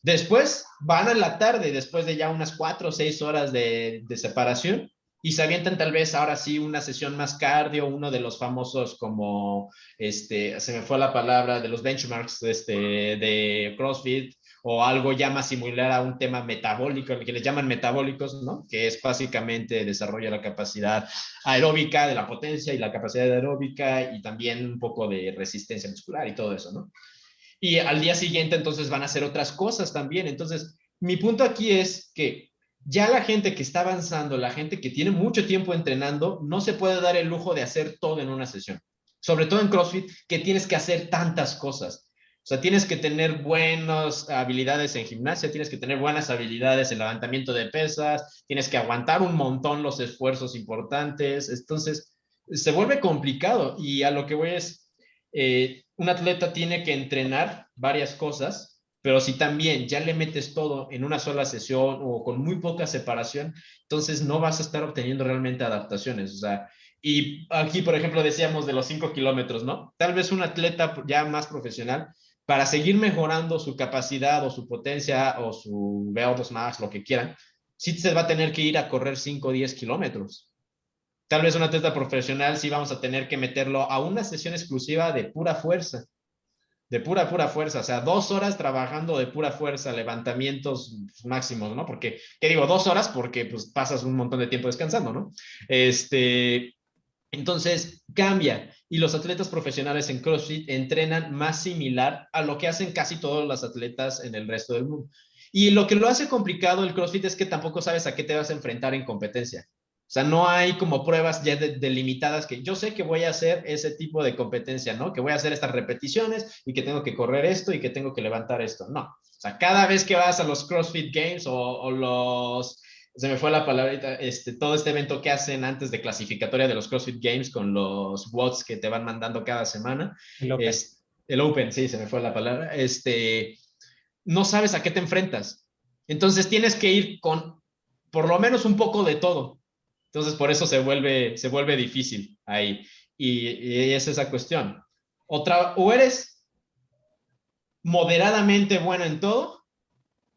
Después van a la tarde, después de ya unas 4 o 6 horas de separación, y se avientan tal vez ahora sí una sesión más cardio, uno de los famosos como, se me fue la palabra, de los benchmarks de CrossFit, o algo ya más similar a un tema metabólico, el que les llaman metabólicos, ¿no? Que es básicamente desarrollo de la capacidad aeróbica, de la potencia y la capacidad aeróbica, y también un poco de resistencia muscular y todo eso, ¿no? Y al día siguiente entonces van a hacer otras cosas también. Entonces, mi punto aquí es que ya la gente que está avanzando, la gente que tiene mucho tiempo entrenando, no se puede dar el lujo de hacer todo en una sesión. Sobre todo en CrossFit, que tienes que hacer tantas cosas. O sea, tienes que tener buenas habilidades en gimnasia, tienes que tener buenas habilidades en levantamiento de pesas, tienes que aguantar un montón los esfuerzos importantes. Entonces, se vuelve complicado y a lo que voy es, un atleta tiene que entrenar varias cosas, pero si también ya le metes todo en una sola sesión o con muy poca separación, entonces no vas a estar obteniendo realmente adaptaciones. O sea, y aquí, por ejemplo, decíamos de los 5 kilómetros, ¿no? Tal vez un atleta ya más profesional, para seguir mejorando su capacidad o su potencia o su VO2 max, lo que quieran, sí se va a tener que ir a correr 5 o 10 kilómetros. Tal vez un atleta profesional sí vamos a tener que meterlo a una sesión exclusiva de pura fuerza, o sea, 2 horas trabajando de pura fuerza, levantamientos máximos, ¿no? Porque, ¿qué digo? 2 horas porque pues pasas un montón de tiempo descansando, ¿no? Entonces cambia y los atletas profesionales en CrossFit entrenan más similar a lo que hacen casi todos los atletas en el resto del mundo. Y lo que lo hace complicado el CrossFit es que tampoco sabes a qué te vas a enfrentar en competencia. O sea, no hay como pruebas ya delimitadas que yo sé que voy a hacer ese tipo de competencia, ¿no? Que voy a hacer estas repeticiones y que tengo que correr esto y que tengo que levantar esto. No. O sea, cada vez que vas a los CrossFit Games o los, se me fue la palabrita, todo este evento que hacen antes de clasificatoria de los CrossFit Games con los WODs que te van mandando cada semana.
El Open.
El Open, sí, se me fue la palabra. No sabes a qué te enfrentas. Entonces tienes que ir con por lo menos un poco de todo. Entonces por eso se vuelve difícil ahí. Y es esa cuestión. O eres moderadamente bueno en todo,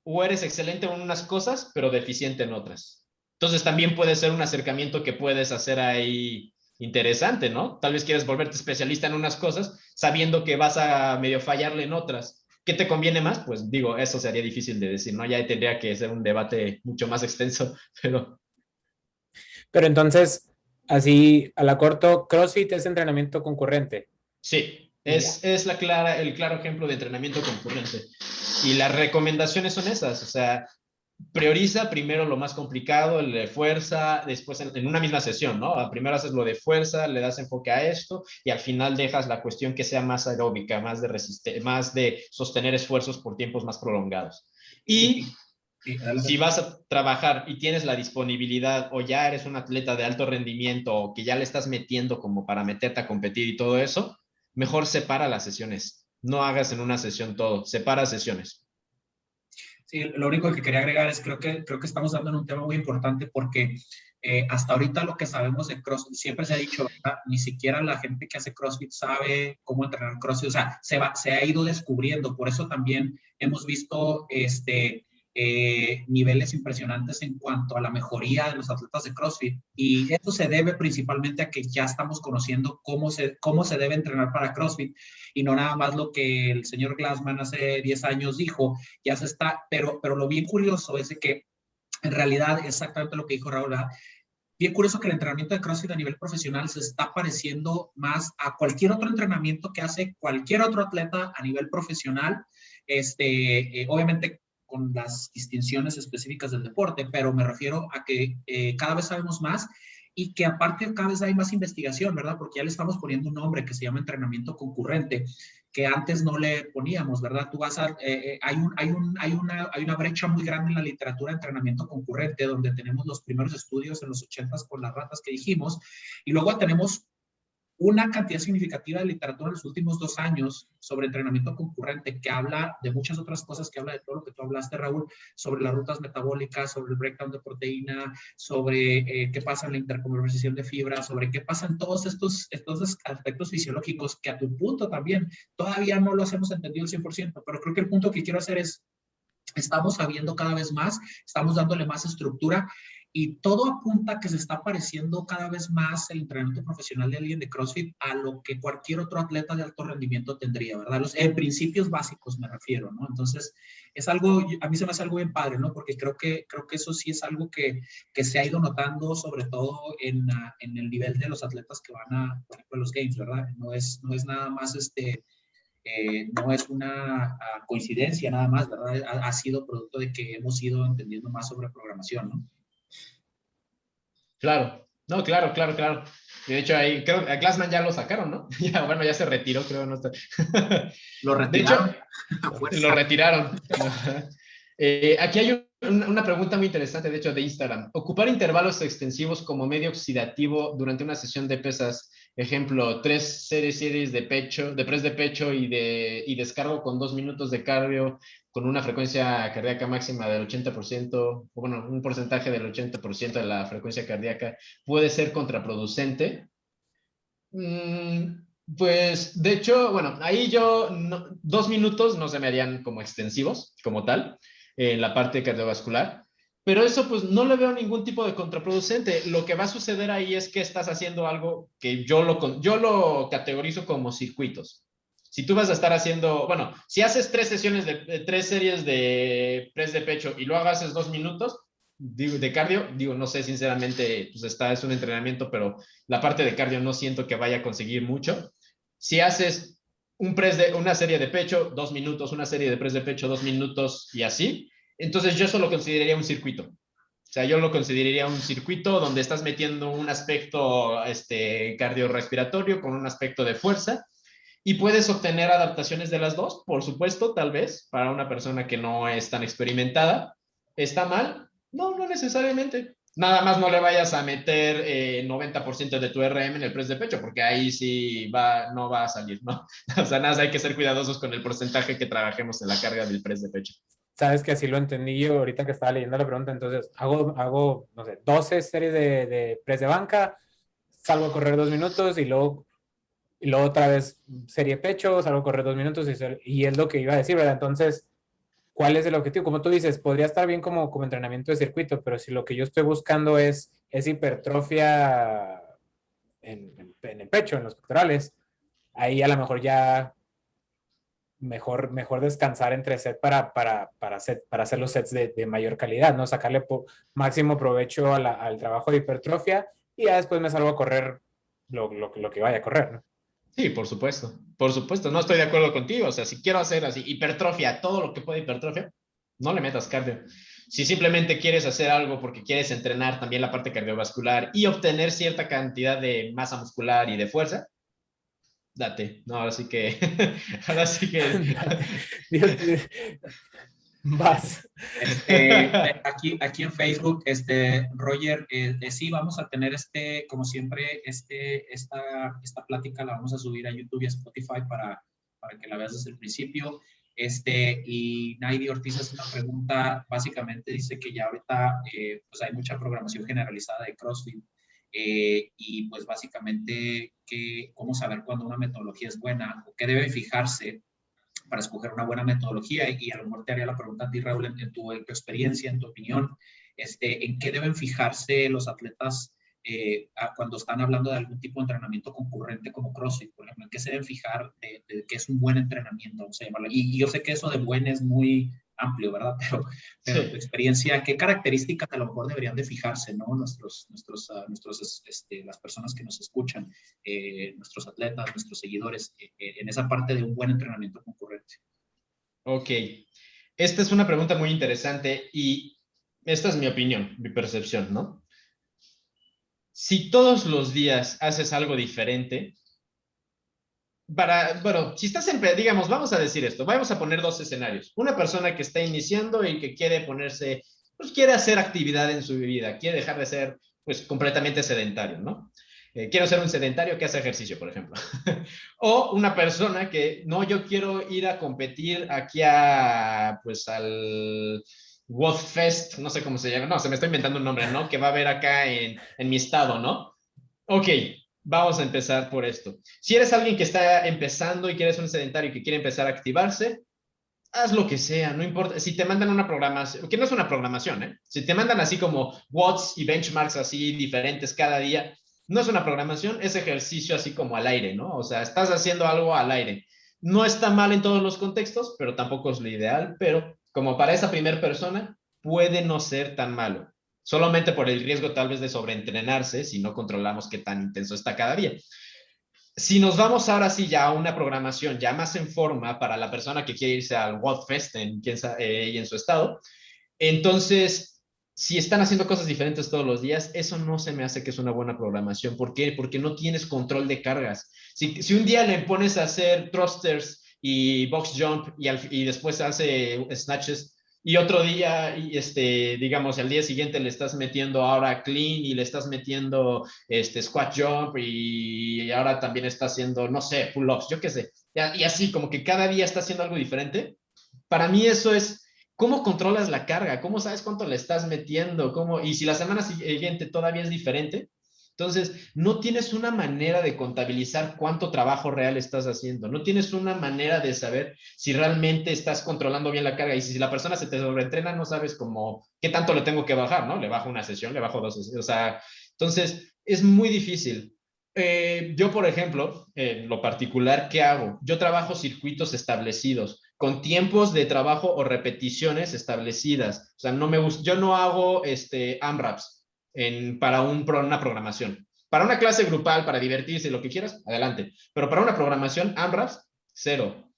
o eres excelente en unas cosas, pero deficiente en otras. Entonces también puede ser un acercamiento que puedes hacer ahí interesante, ¿no? Tal vez quieres volverte especialista en unas cosas, sabiendo que vas a medio fallarle en otras. ¿Qué te conviene más? Pues digo, eso sería difícil de decir, ¿no? Ya tendría que ser un debate mucho más extenso, pero...
Pero entonces, así a la corto, CrossFit es entrenamiento concurrente.
Sí, es el claro ejemplo de entrenamiento concurrente. Y las recomendaciones son esas, o sea, prioriza primero lo más complicado, el de fuerza, después en una misma sesión, ¿no? Primero haces lo de fuerza, le das enfoque a esto y al final dejas la cuestión que sea más aeróbica, más de sostener esfuerzos por tiempos más prolongados. Y si vas a trabajar y tienes la disponibilidad o ya eres un atleta de alto rendimiento o que ya le estás metiendo como para meterte a competir y todo eso, mejor separa las sesiones. No hagas en una sesión todo, separa sesiones.
Sí, lo único que quería agregar es creo que estamos dando en un tema muy importante porque hasta ahorita lo que sabemos de CrossFit, siempre se ha dicho, ¿verdad? Ni siquiera la gente que hace CrossFit sabe cómo entrenar CrossFit, o sea, se ha ido descubriendo, por eso también hemos visto niveles impresionantes en cuanto a la mejoría de los atletas de CrossFit y esto se debe principalmente a que ya estamos conociendo cómo se debe entrenar para CrossFit y no nada más lo que el señor Glassman hace 10 años dijo, ya se está, pero lo bien curioso es de que en realidad exactamente lo que dijo Raúl, ¿verdad? Bien curioso que el entrenamiento de CrossFit a nivel profesional se está pareciendo más a cualquier otro entrenamiento que hace cualquier otro atleta a nivel profesional, obviamente con las distinciones específicas del deporte, pero me refiero a que cada vez sabemos más y que aparte cada vez hay más investigación, ¿verdad? Porque ya le estamos poniendo un nombre que se llama entrenamiento concurrente, que antes no le poníamos, ¿verdad? Tú vas a, hay una brecha muy grande en la literatura de entrenamiento concurrente, donde tenemos los primeros estudios en los 80s con las ratas que dijimos, y luego tenemos una cantidad significativa de literatura en los últimos 2 años sobre entrenamiento concurrente que habla de muchas otras cosas, que habla de todo lo que tú hablaste, Raúl, sobre las rutas metabólicas, sobre el breakdown de proteína, sobre qué pasa en la interconversión de fibra, sobre qué pasa en todos estos aspectos fisiológicos que a tu punto también todavía no los hemos entendido al 100%, pero creo que el punto que quiero hacer es, estamos sabiendo cada vez más, estamos dándole más estructura y todo apunta a que se está pareciendo cada vez más el entrenamiento profesional de alguien de CrossFit a lo que cualquier otro atleta de alto rendimiento tendría, ¿verdad? En principios básicos me refiero, ¿no? Entonces, es algo, a mí se me hace algo bien padre, ¿no? Porque creo que eso sí es algo que se ha ido notando, sobre todo en el nivel de los atletas que van a, por ejemplo, a los Games, ¿verdad? No es nada más no es una coincidencia nada más, ¿verdad? Ha sido producto de que hemos ido entendiendo más sobre programación, ¿no?
Claro, no, claro. De hecho, ahí creo que a Glassman ya lo sacaron, ¿no? Ya, bueno, ya se retiró, creo. No está.
Lo
De hecho,
retiraron a fuerza.
lo retiraron. Aquí hay una pregunta muy interesante, de hecho, de Instagram. Ocupar intervalos extensivos como medio oxidativo durante una sesión de pesas. Ejemplo, 3 series de pecho, de press de pecho y descargo con 2 minutos de cardio con una frecuencia cardíaca máxima del 80%, o bueno, un porcentaje del 80% de la frecuencia cardíaca, puede ser contraproducente. Pues, de hecho, bueno, ahí yo, 2 minutos no se me harían como extensivos, como tal, en la parte cardiovascular, pero eso pues no le veo ningún tipo de contraproducente. Lo que va a suceder ahí es que estás haciendo algo que yo lo categorizo como circuitos. Si tú vas a estar haciendo, bueno, si haces 3 series de press de pecho y luego haces 2 minutos, digo, de cardio, digo, no sé, sinceramente, pues es un entrenamiento, pero la parte de cardio no siento que vaya a conseguir mucho. Si haces una serie de pecho, 2 minutos, una serie de press de pecho, 2 minutos y así, entonces yo eso lo consideraría un circuito. O sea, yo lo consideraría un circuito donde estás metiendo un aspecto cardiorrespiratorio con un aspecto de fuerza y puedes obtener adaptaciones de las dos, por supuesto, tal vez, para una persona que no es tan experimentada. ¿Está mal? No, no necesariamente. Nada más no le vayas a meter 90% de tu RM en el press de pecho, porque ahí sí no va a salir, ¿no? O sea, nada, hay que ser cuidadosos con el porcentaje que trabajemos en la carga del press de pecho.
Sabes que así lo entendí yo ahorita que estaba leyendo la pregunta. Entonces, hago no sé, 12 series de press de banca, salgo a correr 2 minutos y luego otra vez serie pecho, salgo a correr 2 minutos y es lo que iba a decir, ¿verdad? Entonces, ¿cuál es el objetivo? Como tú dices, podría estar bien como entrenamiento de circuito, pero si lo que yo estoy buscando es hipertrofia en el pecho, en los pectorales, ahí a lo mejor ya mejor descansar entre set para hacer los sets de mayor calidad, ¿no? Sacarle máximo provecho al trabajo de hipertrofia y ya después me salgo a correr lo que vaya a correr, ¿no?
Sí, por supuesto. Por supuesto, no estoy de acuerdo contigo. O sea, si quiero hacer así hipertrofia, todo lo que puede hipertrofia, no le metas cardio. Si simplemente quieres hacer algo porque quieres entrenar también la parte cardiovascular y obtener cierta cantidad de masa muscular y de fuerza, date. No, ahora sí que, ahora sí que.
Dios, vas.
Aquí en Facebook, Roger, sí, vamos a tener como siempre, esta plática la vamos a subir a YouTube y a Spotify para que la veas desde el principio. Y Naidi Ortiz hace una pregunta, básicamente dice que ya ahorita pues hay mucha programación generalizada de CrossFit y pues básicamente cómo saber cuándo una metodología es buena o qué debe fijarse para escoger una buena metodología y a lo mejor te haría la pregunta a ti, Raúl, en tu experiencia, en tu opinión, ¿en qué deben fijarse los atletas cuando están hablando de algún tipo de entrenamiento concurrente como CrossFit, por ejemplo? ¿En qué se deben fijar de que es un buen entrenamiento? Vamos a llamarlo. Y yo sé que eso de buen es muy amplio, ¿verdad? Pero tu experiencia, ¿qué características a lo mejor deberían de fijarse, ¿no? Las personas que nos escuchan, nuestros atletas, nuestros seguidores, en esa parte de un buen entrenamiento concurrente.
Ok. Esta es una pregunta muy interesante y esta es mi opinión, mi percepción, ¿no? Si todos los días haces algo diferente, bueno, si estás digamos, vamos a decir esto, vamos a poner dos escenarios. Una persona que está iniciando y que quiere ponerse, pues quiere hacer actividad en su vida, quiere dejar de ser, pues, completamente sedentario, ¿no? Quiero ser un sedentario que hace ejercicio, por ejemplo. O una persona que, no, yo quiero ir a competir aquí pues, al WODFest, no sé cómo se llama, no, se me está inventando un nombre, ¿no? Que va a haber acá en mi estado, ¿no? Ok, vamos a empezar por esto. Si eres alguien que está empezando y quieres un sedentario y que quiere empezar a activarse, haz lo que sea, no importa. Si te mandan una programación, que no es una programación, ¿eh? Si te mandan así como watts y benchmarks así diferentes cada día, no es una programación, es ejercicio así como al aire, ¿no? O sea, estás haciendo algo al aire. No está mal en todos los contextos, pero tampoco es lo ideal, pero como para esa primera persona, puede no ser tan malo. Solamente por el riesgo tal vez de sobreentrenarse si no controlamos qué tan intenso está cada día. Si nos vamos ahora sí ya a una programación ya más en forma para la persona que quiere irse al WODFest y en su estado, entonces si están haciendo cosas diferentes todos los días, eso no se me hace que es una buena programación. ¿Por qué? Porque no tienes control de cargas. Si un día le pones a hacer thrusters y box jump y después hace snatches, y otro día, digamos, al día siguiente le estás metiendo ahora clean y le estás metiendo squat jump y ahora también está haciendo, no sé, pull-ups, yo qué sé. Y así, como que cada día está haciendo algo diferente. Para mí eso es cómo controlas la carga, cómo sabes cuánto le estás metiendo, y si la semana siguiente todavía es diferente. Entonces, no tienes una manera de contabilizar cuánto trabajo real estás haciendo, no tienes una manera de saber si realmente estás controlando bien la carga y si la persona se te sobreentrena, no sabes cómo, qué tanto le tengo que bajar, ¿no? Le bajo una sesión, le bajo dos sesiones, o sea, entonces es muy difícil. Yo, por ejemplo, en lo particular, ¿qué hago? Yo trabajo circuitos establecidos, con tiempos de trabajo o repeticiones establecidas. O sea, yo no hago AMRAPs para una programación. Para una clase grupal, para divertirse, lo que quieras, adelante. Pero para una programación, AMRAPs, cero.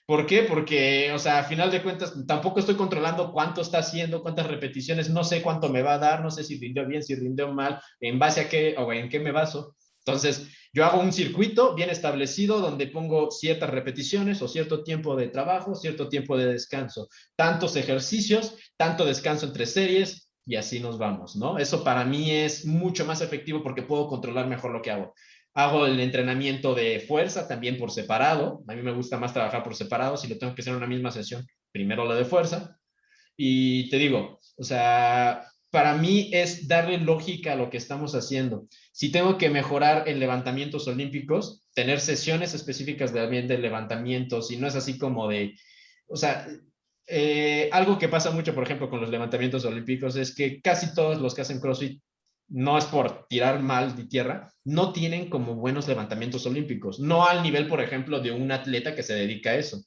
¿Por qué? Porque, o sea, a final de cuentas, tampoco estoy controlando cuánto está haciendo, cuántas repeticiones, no sé cuánto me va a dar, no sé si rindió bien, si rindió mal, en base a qué o en qué me baso. Entonces, yo hago un circuito bien establecido donde pongo ciertas repeticiones o cierto tiempo de trabajo, cierto tiempo de descanso, tantos ejercicios, tanto descanso entre series y así nos vamos, ¿no? Eso para mí es mucho más efectivo porque puedo controlar mejor lo que hago. Hago el entrenamiento de fuerza también por separado. A mí me gusta más trabajar por separado. Si lo tengo que hacer en una misma sesión, primero lo de fuerza. Y te digo, o sea, para mí es darle lógica a lo que estamos haciendo. Si tengo que mejorar en levantamientos olímpicos, tener sesiones específicas también de levantamientos, y no es así como de, o sea, algo que pasa mucho, por ejemplo, con los levantamientos olímpicos es que casi todos los que hacen CrossFit, no es por tirar mal de tierra, no tienen como buenos levantamientos olímpicos, no al nivel, por ejemplo, de un atleta que se dedica a eso.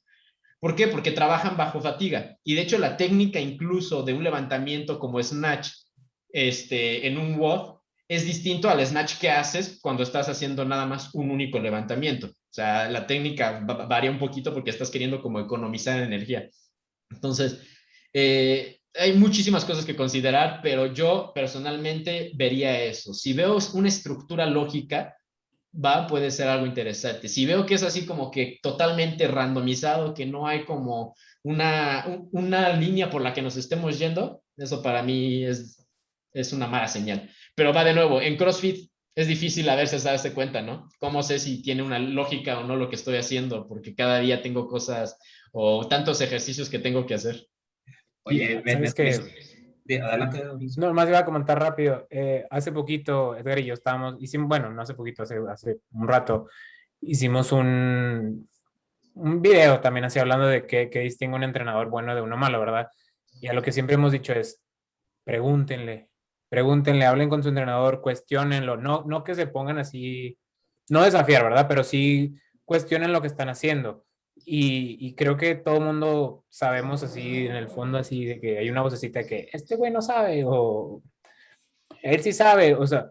¿Por qué? Porque trabajan bajo fatiga. Y de hecho la técnica incluso de un levantamiento como snatch en un WOD es distinto al snatch que haces cuando estás haciendo nada más un único levantamiento. O sea, la técnica varía un poquito porque estás queriendo como economizar energía. Entonces, hay muchísimas cosas que considerar, pero yo personalmente vería eso. Si veo una estructura lógica, puede ser algo interesante. Si veo que es así como que totalmente randomizado, que no hay como una línea por la que nos estemos yendo, eso para mí es una mala señal. Pero va de nuevo, en CrossFit es difícil a veces darse cuenta, ¿no? ¿Cómo sé si tiene una lógica o no lo que estoy haciendo? Porque cada día tengo cosas o tantos ejercicios que tengo que hacer.
Oye,
¿sabes qué?
Adelante.
No, más iba a comentar rápido. Hace poquito, Edgar y yo hicimos, bueno, no hace poquito, hace un rato, hicimos un video también así hablando de qué distingue un entrenador bueno de uno malo, ¿verdad? Y a lo que siempre hemos dicho es, pregúntenle, pregúntenle, hablen con su entrenador, cuestionenlo, no que se pongan así, no desafiar, ¿verdad? Pero sí cuestionen lo que están haciendo. Y creo que todo el mundo sabemos así, en el fondo, así, de que hay una vocecita que este güey no sabe, o él sí sabe, o sea,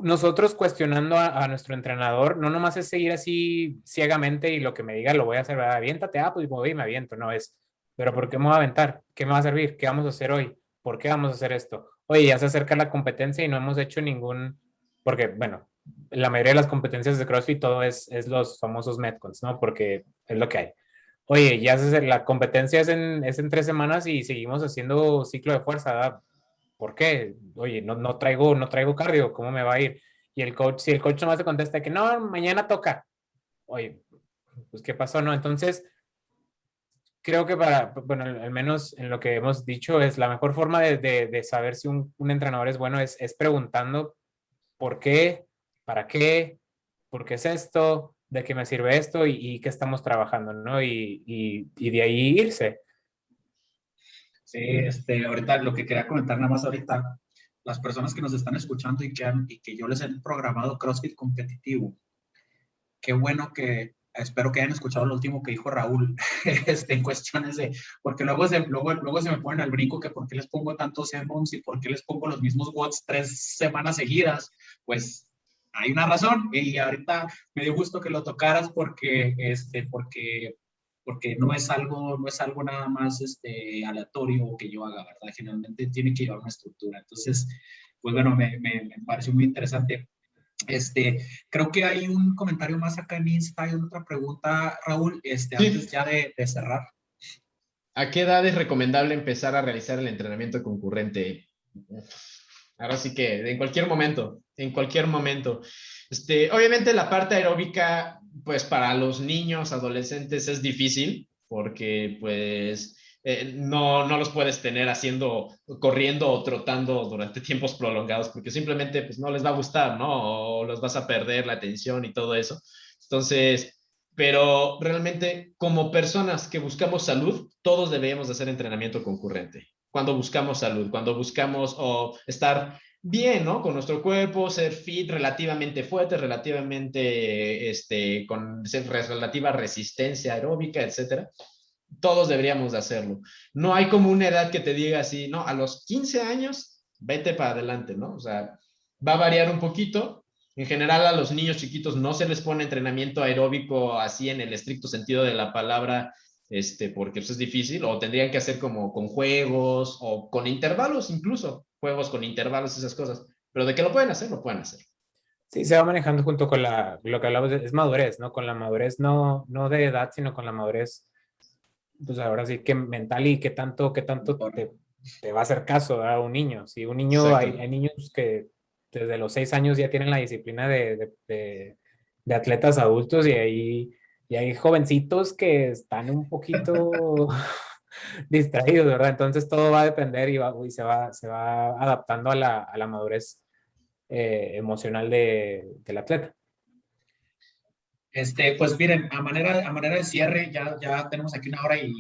nosotros cuestionando a nuestro entrenador, no nomás es seguir así ciegamente y lo que me diga lo voy a hacer, ¿verdad? Aviéntate, pues me voy y me aviento, no es, pero ¿por qué me voy a aventar? ¿Qué me va a servir? ¿Qué vamos a hacer hoy? ¿Por qué vamos a hacer esto? Oye, ya se acerca la competencia y no hemos hecho porque, bueno, la mayoría de las competencias de CrossFit todo es los famosos Metcons, ¿no? Porque es lo que hay. Oye, la competencia es en 3 semanas y seguimos haciendo ciclo de fuerza, ¿verdad? ¿Por qué? Oye, no traigo cardio, ¿cómo me va a ir? Y si el coach nomás te contesta que no, mañana toca. Oye, pues ¿qué pasó? No, entonces creo que bueno, al menos en lo que hemos dicho, es la mejor forma de saber si un entrenador es bueno es preguntando por qué, para qué, por qué es esto, de qué me sirve esto y qué estamos trabajando, ¿no? Y de ahí irse.
Sí, ahorita lo que quería comentar nada más ahorita, las personas que nos están escuchando y que yo les he programado CrossFit competitivo, qué bueno que, espero que hayan escuchado lo último que dijo Raúl, en cuestiones de, porque luego se me ponen al brinco que por qué les pongo tantos EMOMs y por qué les pongo los mismos WODs 3 semanas seguidas, pues hay una razón y ahorita me dio gusto que lo tocaras porque porque no es algo nada más aleatorio que yo haga, ¿verdad? Generalmente tiene que llevar una estructura. Entonces, pues bueno, me pareció muy interesante. Creo que hay un comentario más acá en Insta, hay otra pregunta, Raúl,
Sí.
antes ya de cerrar.
¿A qué edad es recomendable empezar a realizar el entrenamiento concurrente? Ahora sí que en cualquier momento, en cualquier momento. Obviamente la parte aeróbica, pues para los niños, adolescentes es difícil porque pues no los puedes tener corriendo o trotando durante tiempos prolongados porque simplemente pues no les va a gustar, ¿no? O los vas a perder la atención y todo eso. Entonces, pero realmente como personas que buscamos salud, todos deberíamos de hacer entrenamiento concurrente. Cuando buscamos salud, cuando buscamos estar bien, ¿no? Con nuestro cuerpo, ser fit, relativamente fuerte, relativamente, con relativa resistencia aeróbica, etcétera. Todos deberíamos de hacerlo. No hay como una edad que te diga así, no, a los 15 años, vete para adelante, ¿no? O sea, va a variar un poquito. En general, a los niños chiquitos no se les pone entrenamiento aeróbico así en el estricto sentido de la palabra, porque pues, es difícil, o tendrían que hacer como con juegos o con intervalos incluso, juegos con intervalos, esas cosas. Pero de que lo pueden hacer, lo pueden hacer.
Sí, se va manejando junto con lo que hablamos, es madurez, ¿no? Con la madurez no de edad, sino con la madurez, pues ahora sí que mental y qué tanto te va a hacer caso a un niño. Si un niño,
Exacto.
hay niños que desde los 6 años ya tienen la disciplina de atletas adultos y hay jovencitos que están un poquito distraídos, ¿verdad? Entonces todo va a depender y se va adaptando a la madurez emocional del atleta.
Pues miren, a manera de cierre, ya tenemos aquí una hora y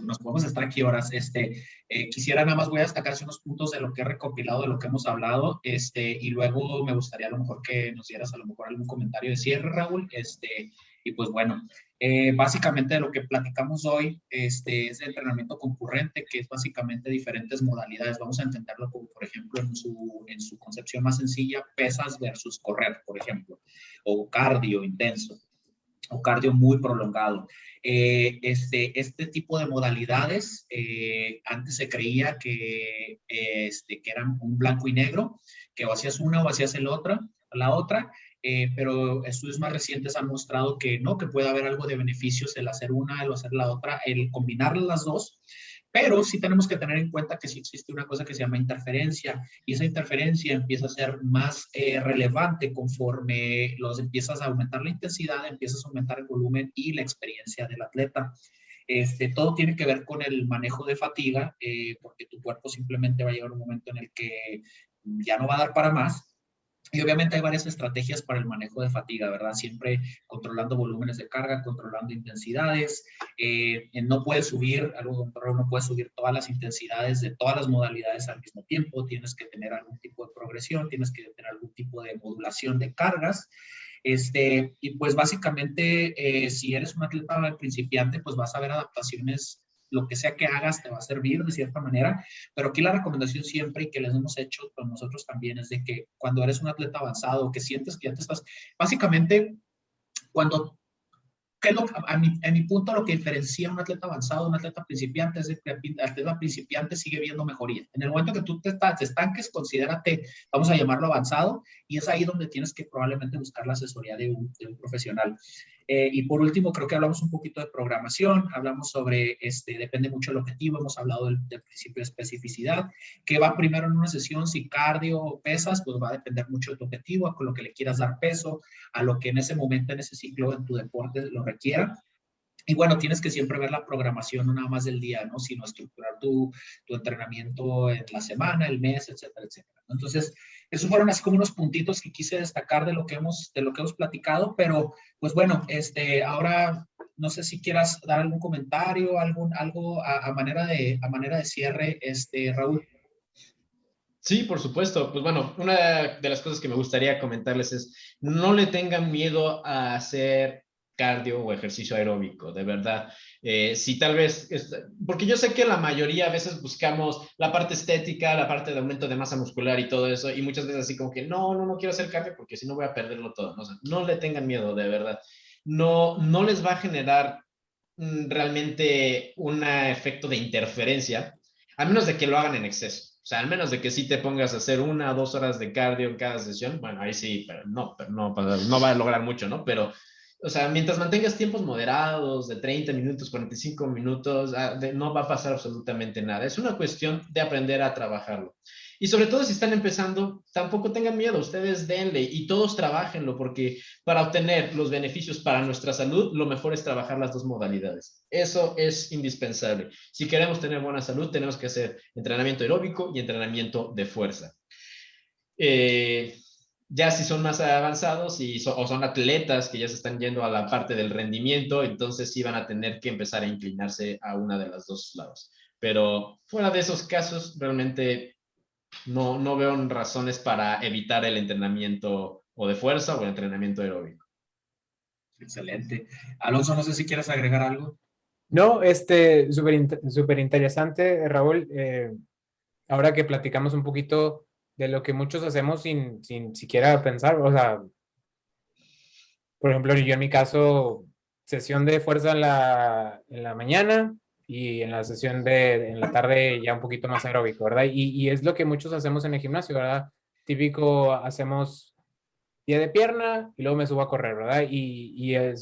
nos podemos estar aquí horas. Quisiera nada más, voy a destacarse unos puntos de lo que he recopilado, de lo que hemos hablado, y luego me gustaría a lo mejor que nos dieras a lo mejor algún comentario de cierre, Raúl, y pues bueno, básicamente de lo que platicamos hoy, es de entrenamiento concurrente, que es básicamente diferentes modalidades. Vamos a entenderlo como, por ejemplo, en su concepción más sencilla, pesas versus correr, por ejemplo, o cardio intenso, o cardio muy prolongado. Este tipo de modalidades, antes se creía que eran un blanco y negro, que o hacías una o hacías la otra, pero estudios más recientes han mostrado que no, que puede haber algo de beneficios el hacer una, el hacer la otra, el combinar las dos, pero sí tenemos que tener en cuenta que sí existe una cosa que se llama interferencia, y esa interferencia empieza a ser más relevante conforme empiezas a aumentar la intensidad, empiezas a aumentar el volumen y la experiencia del atleta. Todo tiene que ver con el manejo de fatiga, porque tu cuerpo simplemente va a llegar un momento en el que ya no va a dar para más. Y obviamente hay varias estrategias para el manejo de fatiga, ¿verdad? Siempre controlando volúmenes de carga, controlando intensidades. No puedes subir, no puedes subir todas las intensidades de todas las modalidades al mismo tiempo. Tienes que tener algún tipo de progresión, tienes que tener algún tipo de modulación de cargas. Y pues básicamente, si eres un atleta principiante, pues vas a ver adaptaciones, lo que sea que hagas te va a servir de cierta manera, pero aquí la recomendación siempre y que les hemos hecho con nosotros también es de que cuando eres un atleta avanzado, que sientes que ya te estás, básicamente, cuando ¿qué es a mi punto lo que diferencia a un atleta avanzado de un atleta principiante es que el atleta principiante sigue viendo mejoría? En el momento que tú te estanques, considérate, vamos a llamarlo avanzado, y es ahí donde tienes que probablemente buscar la asesoría de un profesional. Y por último, creo que hablamos un poquito de programación, hablamos sobre, depende mucho del objetivo, hemos hablado del principio de especificidad, que va primero en una sesión, si cardio o pesas, pues va a depender mucho de tu objetivo, a lo que le quieras dar peso, a lo que en ese momento, en ese ciclo, en tu deporte lo requiera. Y bueno, tienes que siempre ver la programación, no nada más del día, ¿no? Sino estructurar tu entrenamiento en la semana, el mes, etcétera, etcétera. Entonces, esos fueron así como unos puntitos que quise destacar de lo que hemos platicado, pero pues bueno, ahora no sé si quieras dar algún comentario, algo a manera de cierre, Raúl.
Sí, por supuesto. Pues bueno, una de las cosas que me gustaría comentarles es, no le tengan miedo a hacer cardio o ejercicio aeróbico, de verdad. Si tal vez, porque yo sé que la mayoría a veces buscamos la parte estética, la parte de aumento de masa muscular y todo eso, y muchas veces así como que no quiero hacer cardio porque si no voy a perderlo todo. No, o sea, no le tengan miedo, de verdad. No les va a generar realmente un efecto de interferencia, a menos de que lo hagan en exceso. O sea, al menos de que sí te pongas a hacer 1 o 2 horas de cardio en cada sesión, bueno, ahí sí, pero no va a lograr mucho, ¿no? Pero, o sea, mientras mantengas tiempos moderados de 30 minutos, 45 minutos, no va a pasar absolutamente nada. Es una cuestión de aprender a trabajarlo. Y sobre todo si están empezando, tampoco tengan miedo, ustedes denle y todos trabajenlo, porque para obtener los beneficios para nuestra salud, lo mejor es trabajar las dos modalidades. Eso es indispensable. Si queremos tener buena salud, tenemos que hacer entrenamiento aeróbico y entrenamiento de fuerza. Ya si son más avanzados o son atletas que ya se están yendo a la parte del rendimiento, entonces sí van a tener que empezar a inclinarse a una de las dos lados. Pero fuera de esos casos, realmente no veo razones para evitar el entrenamiento o de fuerza o el entrenamiento aeróbico.
Excelente. Alonso, no sé si quieres agregar algo.
No, súper interesante, Raúl. Ahora que platicamos un poquito de lo que muchos hacemos sin siquiera pensar, o sea, por ejemplo, yo en mi caso, sesión de fuerza en la mañana y en la sesión en la tarde ya un poquito más aeróbico, ¿verdad? Y es lo que muchos hacemos en el gimnasio, ¿verdad? Típico, hacemos día de pierna y luego me subo a correr, ¿verdad?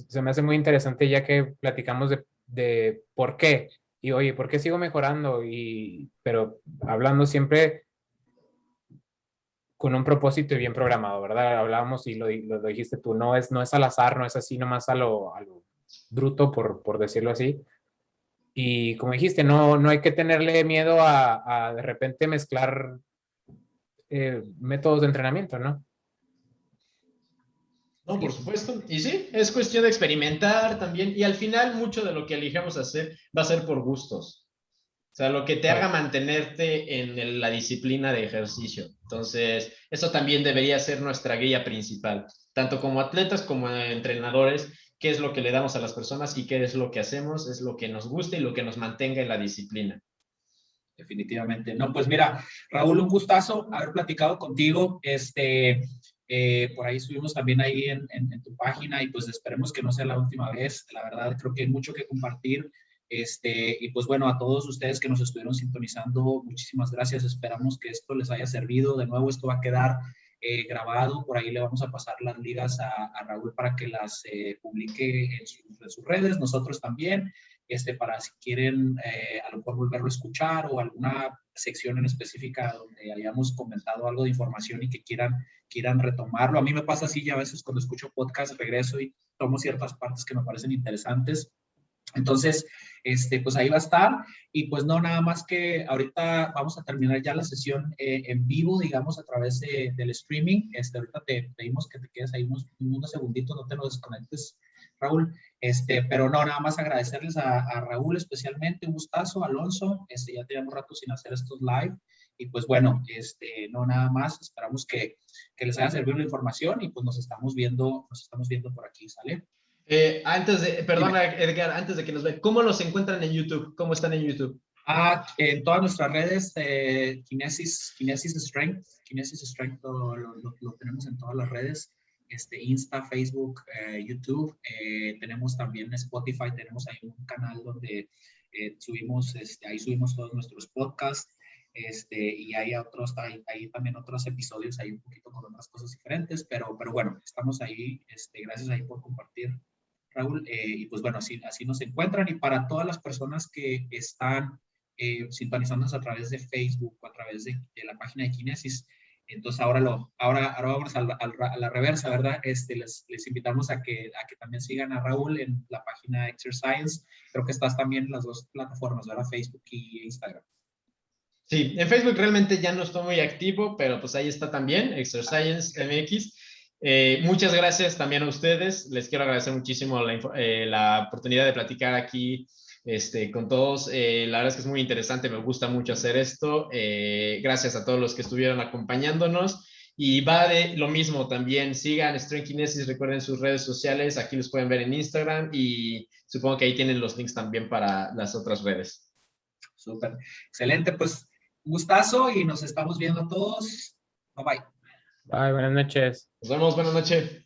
Se me hace muy interesante ya que platicamos de por qué. Y oye, ¿por qué sigo mejorando? Pero hablando siempre con un propósito y bien programado, ¿verdad? Hablábamos y lo dijiste tú, no es al azar, no es así nomás a lo bruto, por decirlo así. Y como dijiste, no hay que tenerle miedo a de repente mezclar métodos de entrenamiento, ¿no?
No, por supuesto. Y sí, es cuestión de experimentar también. Y al final, mucho de lo que elijamos hacer va a ser por gustos. O sea, lo que te haga mantenerte en la disciplina de ejercicio. Entonces, eso también debería ser nuestra guía principal, tanto como atletas como entrenadores, qué es lo que le damos a las personas y qué es lo que hacemos, es lo que nos gusta y lo que nos mantenga en la disciplina.
Definitivamente. No, pues mira, Raúl, un gustazo haber platicado contigo. Por ahí estuvimos también ahí en tu página y pues esperemos que no sea la última vez. La verdad, creo que hay mucho que compartir. Y pues bueno, a todos ustedes que nos estuvieron sintonizando, muchísimas gracias. Esperamos que esto les haya servido. De nuevo, esto va a quedar grabado. Por ahí le vamos a pasar las ligas a Raúl para que las publique en sus redes. Nosotros también. Para si quieren a lo mejor volverlo a escuchar o alguna sección en específica donde hayamos comentado algo de información y que quieran retomarlo. A mí me pasa así ya a veces cuando escucho podcast, regreso y tomo ciertas partes que me parecen interesantes. Entonces, pues ahí va a estar. Y pues no, nada más que ahorita vamos a terminar ya la sesión en vivo, digamos, a través del streaming. Ahorita te pedimos que te quedes ahí unos segunditos, no te lo desconectes, Raúl. Pero no, nada más agradecerles a Raúl especialmente, un gustazo, Alonso. Ya teníamos rato sin hacer estos live. Y pues bueno, no nada más, esperamos que les haya servido la información y pues nos estamos viendo por aquí, ¿sale?
Perdona, Edgar, antes de que nos vean, ¿cómo los encuentran en YouTube? ¿Cómo están en YouTube?
En todas nuestras redes, Kinesis Strength lo tenemos en todas las redes, Insta, Facebook, YouTube, tenemos también Spotify, tenemos ahí un canal donde subimos todos nuestros podcasts, y hay también otros episodios, hay un poquito con otras cosas diferentes, pero bueno, estamos ahí, gracias ahí por compartir, Raúl, y pues bueno, así nos encuentran. Y para todas las personas que están sintonizándonos a través de Facebook o a través de la página de Kinesis, entonces ahora vamos a la reversa, ¿verdad? Les invitamos a que también sigan a Raúl en la página Exercise. Creo que estás también en las dos plataformas, ¿verdad? Facebook y Instagram.
Sí, en Facebook realmente ya no estoy muy activo, pero pues ahí está también, Exercise MX. Muchas gracias también a ustedes. Les quiero agradecer muchísimo la oportunidad de platicar aquí con todos. La verdad es que es muy interesante, me gusta mucho hacer esto. Gracias a todos los que estuvieron acompañándonos. Y va de lo mismo también. Sigan Strength Kinesis, recuerden sus redes sociales. Aquí los pueden ver en Instagram y supongo que ahí tienen los links también para las otras redes.
Súper. Excelente, pues un gustazo y nos estamos viendo todos. Bye bye.
Bye, buenas noches.
Nos vemos, buenas noches.